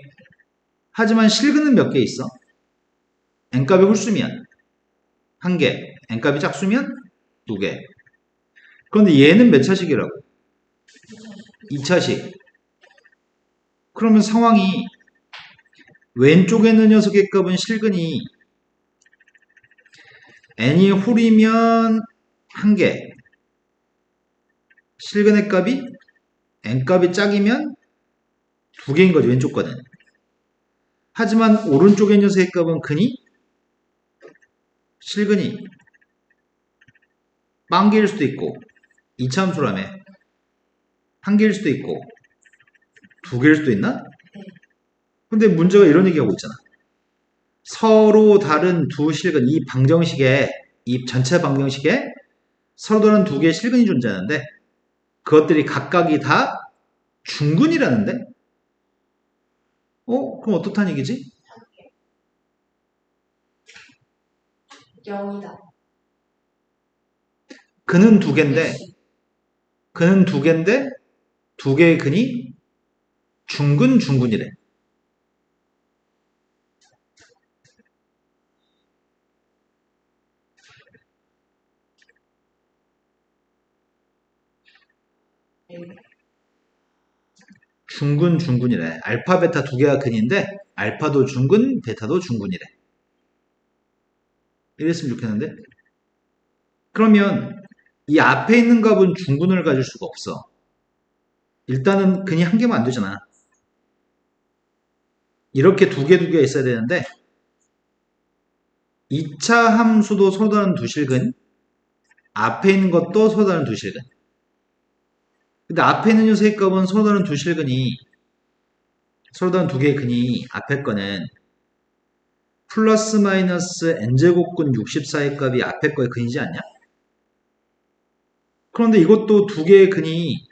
하지만 실근은 몇 개 있어? n값이 홀수면 1개, n값이 짝수면 2개. 그런데 얘는 몇 차식이라고? 2차식. 그러면 상황이 왼쪽에 있는 녀석의 값은 실근이 n이 홀이면 1개, 실근의 값이 n값이 짝이면 2개인 거죠, 왼쪽 거는. 하지만 오른쪽의 녀석의 값은 근이 실근이 빵개일 수도 있고 2차 함수라며 1개일 수도 있고 2개일 수도 있나? 근데 문제가 이런 얘기하고 있잖아. 서로 다른 두 실근, 이 방정식에, 이 전체 방정식에 서로 다른 두 개의 실근이 존재하는데 그것들이 각각이 다 중근이라는데? 그럼 어떻다는 얘기지? 0이다. 근은 2개인데 근은 2개인데 2개의 근이 중근이래. 중근이래. 알파, 베타 2개가 근인데 알파도 중근, 베타도 중근이래. 이랬으면 좋겠는데? 그러면 이 앞에 있는 값은 중근을 가질 수가 없어. 일단은 근이 1개면 안 되잖아. 이렇게 2개 있어야 되는데 2차 함수도 서로 다른 두 실근, 앞에 있는 것도 서로 다른 두 실근. 근데 앞에 있는 녀석의 값은 서로 다른 두 실근이 서로 다른 2개의 근이 앞에 거는 플러스 마이너스 n제곱근 64의 값이 앞에 거의 근이지 않냐? 그런데 이것도 2개의 근이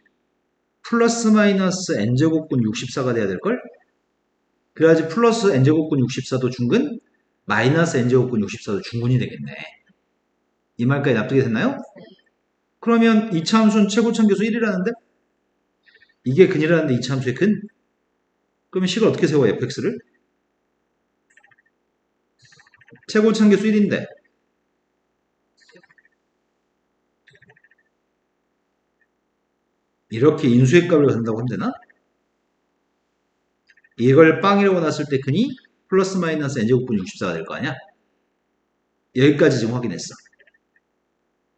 플러스 마이너스 n제곱근 64가 돼야 될걸? 그래야지 플러스 n제곱근 64도 중근, 마이너스 n제곱근 64도 중근이 되겠네. 이 말까지 납득이 됐나요? 그러면 2차 함수는 최고참계수 1이라는데? 이게 근이라는데 2차 함수의 근? 그러면 식을 어떻게 세워 fx를? 최고참계수 1인데 이렇게 인수의 값을 간다고 하면 되나? 이걸 빵이라고 놨을 때 근이 플러스 마이너스 n제곱분 64가 될 거 아니야? 여기까지 지금 확인했어.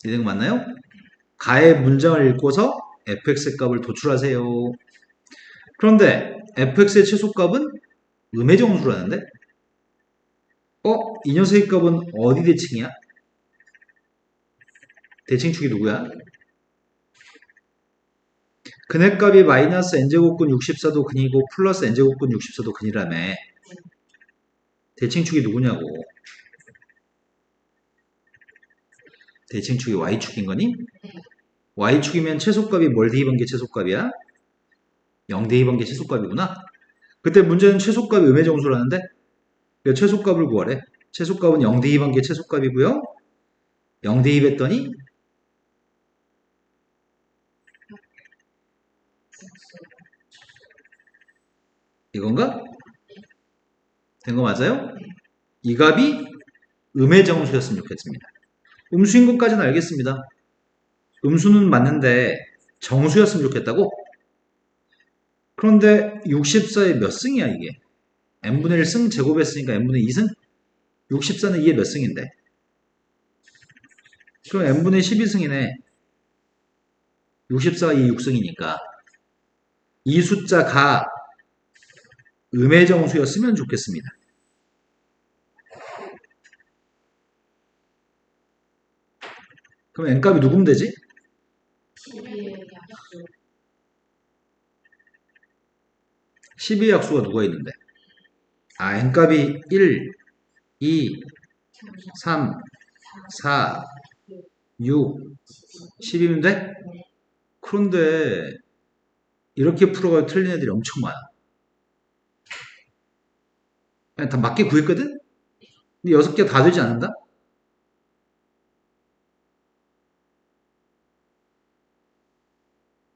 이해된 거 맞나요? 가의 문장을 읽고서 fx의 값을 도출하세요. 그런데 fx의 최소값은 음의 정수라는데? 이 녀석의 값은 어디 대칭이야? 대칭축이 누구야? 근의 값이 마이너스 n제곱근 64도 근이고 플러스 n제곱근 64도 근이라며. 대칭축이 누구냐고. 대칭축이 y축인 거니? y축이면 최소값이 뭘 대입한 게 최소값이야? 0 대입한 게 최소값이구나. 그때 문제는 최소값이 음의 정수라는데 최소값을 구하래. 최소값은 0 대입한 게 최소값이고요. 0 대입했더니 이건가? 된 거 맞아요? 이 값이 음의 정수였으면 좋겠습니다. 음수인 것까지는 알겠습니다. 음수는 맞는데 정수였으면 좋겠다고? 그런데 64의 몇 승이야 이게? n분의 1 승 제곱했으니까 n분의 2승? 64는 2의 몇 승인데? 그럼 n분의 12승이네. 64가 2 6승이니까 이 숫자가 음의 정수였으면 좋겠습니다. 그럼 n값이 누구면 되지? 12의 약수가 누가 있는데? n값이 1, 2, 3, 4, 6, 10이면 돼? 그런데 이렇게 풀어가지고 틀린 애들이 엄청 많아. 그냥 다 맞게 구했거든? 근데 6개 다 되지 않는다?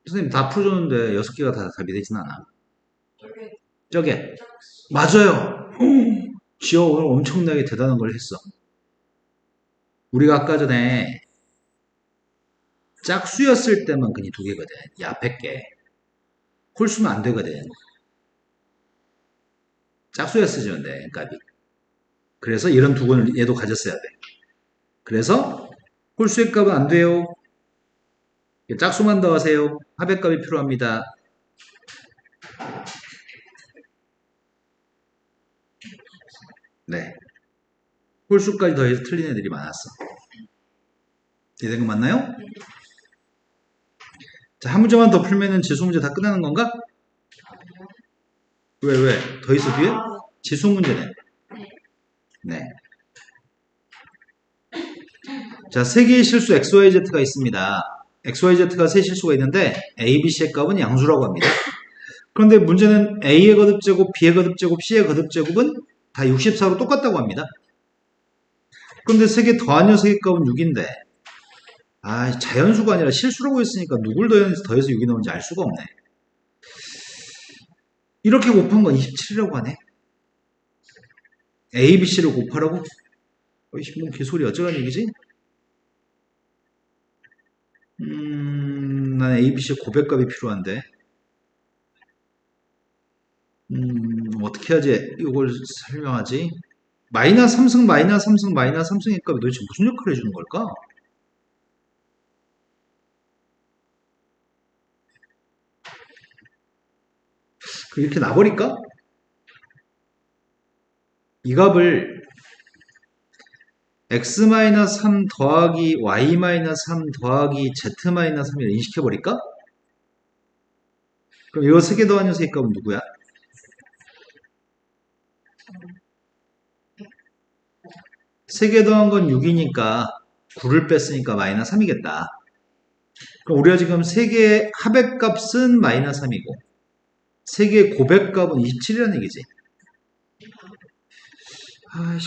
선생님 다 풀어줬는데 6개가 다 답이 되진 않아. 저게 맞아요. 지어 오늘 엄청나게 대단한 걸 했어. 우리가 아까 전에 짝수였을 때만 근이 2개거든. 이 앞에 게. 홀수는 안 되거든. 짝수였으면 돼, 값이. 그래서 이런 두근을 얘도 가졌어야 돼. 그래서 홀수의 값은 안 돼요. 짝수만 더하세요. 합의 값이 필요합니다. 네. 홀수까지 더해서 틀린 애들이 많았어. 이해된 거 맞나요? 자, 한 문제만 더 풀면은 지수 문제 다 끝나는 건가? 왜? 더 있어, 뒤에? 지수 문제네. 네. 자, 세 개의 실수 XYZ가 있습니다. XYZ가 세 실수가 있는데 A, B, C의 값은 양수라고 합니다. 그런데 문제는 A의 거듭제곱, B의 거듭제곱, C의 거듭제곱은 다 64로 똑같다고 합니다. 그런데 세 개 더한 녀석의 값은 6인데 자연수가 아니라 실수라고 했으니까 누굴 더해서 6이 나오는지 알 수가 없네. 이렇게 곱한 건 27이라고 하네. A, B, C를 곱하라고? 뭐 개소리 어쩌란 얘기지? 난 A, B, C 고백값이 필요한데. 어떻게 하지? 이걸 설명하지? 마이너스 3승, 마이너스 3승, 마이너스 3승의 값이 도대체 무슨 역할을 해주는 걸까? 이렇게 놔버릴까? 이 값을 x-3 더하기 y-3 더하기 z-3이라 인식해버릴까? 그럼 이거 3개 더한 녀석의 값은 누구야? 3개 더한 건 6이니까 9를 뺐으니까 마이너스 3이겠다. 그럼 우리가 지금 3개의 합의값은 마이너스 3이고 3개의 고백값은 27이라는 얘기지.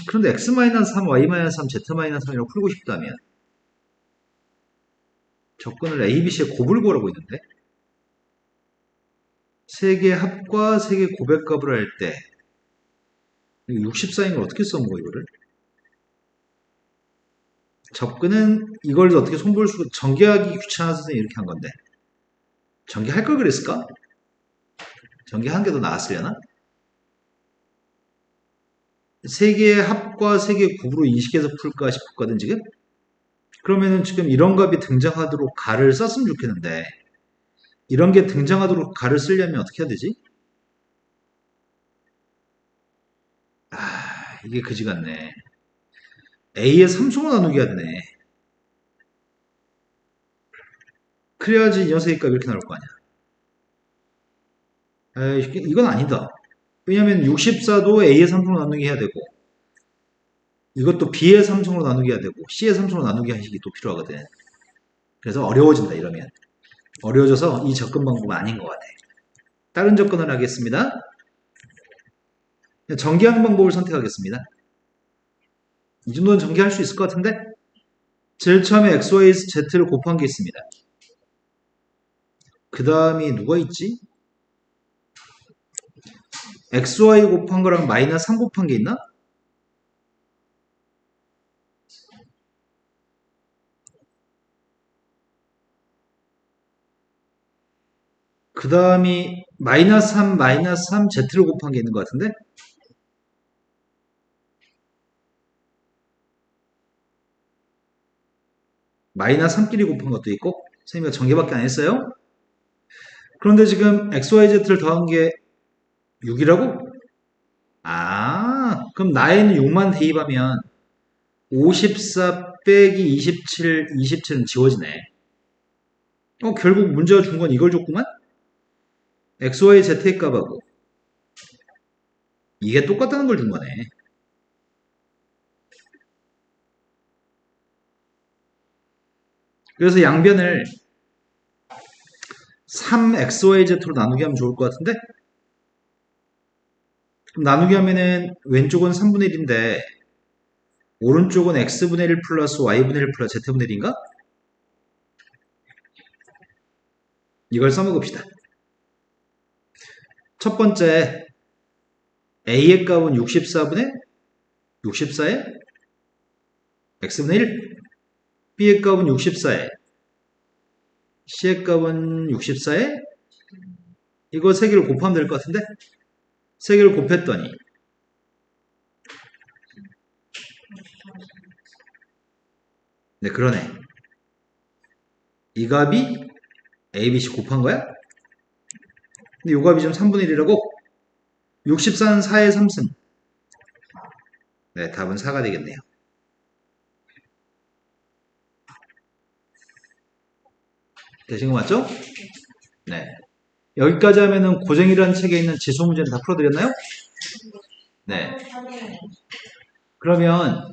그런데 x-3, y-3, z-3이라고 풀고 싶다면 접근을 A, B, C의 곱을 구하라고 있는데 3개의 합과 3개의 고백값을 할 때 64인 걸 어떻게 써먹어 이거를? 접근은 이걸 어떻게 손볼 수가 전개하기 귀찮아서 이렇게 한 건데 전개할 걸 그랬을까? 전개한 게 더 나았으려나? 세 개의 합과 세 개의 곱으로 인식해서 풀까 싶었거든, 지금? 그러면은 지금 이런 값이 등장하도록 가를 썼으면 좋겠는데, 이런 게 등장하도록 가를 쓰려면 어떻게 해야 되지? 아, 이게 그지 같네. A의 3승을 나누기 해야 되네. 그래야지 이 녀석의 값이 이렇게 나올 거 아니야. 에이, 이건 아니다. 왜냐면 64도 A의 3승으로 나누기 해야 되고, 이것도 B의 3승으로 나누기 해야 되고, C의 3승으로 나누기 하식이 또 필요하거든. 그래서 어려워진다, 이러면. 어려워져서 이 접근 방법은 아닌 것 같아. 다른 접근을 하겠습니다. 전개하는 방법을 선택하겠습니다. 이 정도는 전개할 수 있을 것 같은데? 제일 처음에 x, y, z를 곱한 게 있습니다. 그 다음이 누가 있지? x, y 곱한 거랑 마이너스 3 곱한 게 있나? 그 다음이 마이너스 3, 마이너스 3, z를 곱한 게 있는 것 같은데? 마이너스 3끼리 곱한 것도 있고, 선생님이 전개밖에 안 했어요. 그런데 지금 x, y, z를 더한 게 6이라고? 아, 그럼 나에는 6만 대입하면 54 빼기 27, 27은 지워지네. 결국 문제가 준 건 이걸 줬구만? x, y, z의 값하고 이게 똑같다는 걸 준 거네. 그래서 양변을 3xyz로 나누게 하면 좋을 것 같은데? 그럼 나누게 하면은 왼쪽은 3분의 1인데 오른쪽은 x분의 1 플러스 y분의 1 플러스 z분의 1인가? 이걸 써먹읍시다. 첫 번째 a의 값은 64분의 64에 x분의 1, b의 값은 64에 c의 값은 64에 이거 세 개를 곱하면 될 것 같은데? 세 개를 곱했더니 네, 그러네. 이 값이 a, b, c 곱한 거야? 근데 요 값이 지금 3분의 1이라고? 64는 4의 3승. 네, 답은 4가 되겠네요. 되신 거 맞죠? 네. 여기까지 하면은 고정이라는 책에 있는 지수 문제는 다 풀어드렸나요? 네. 그러면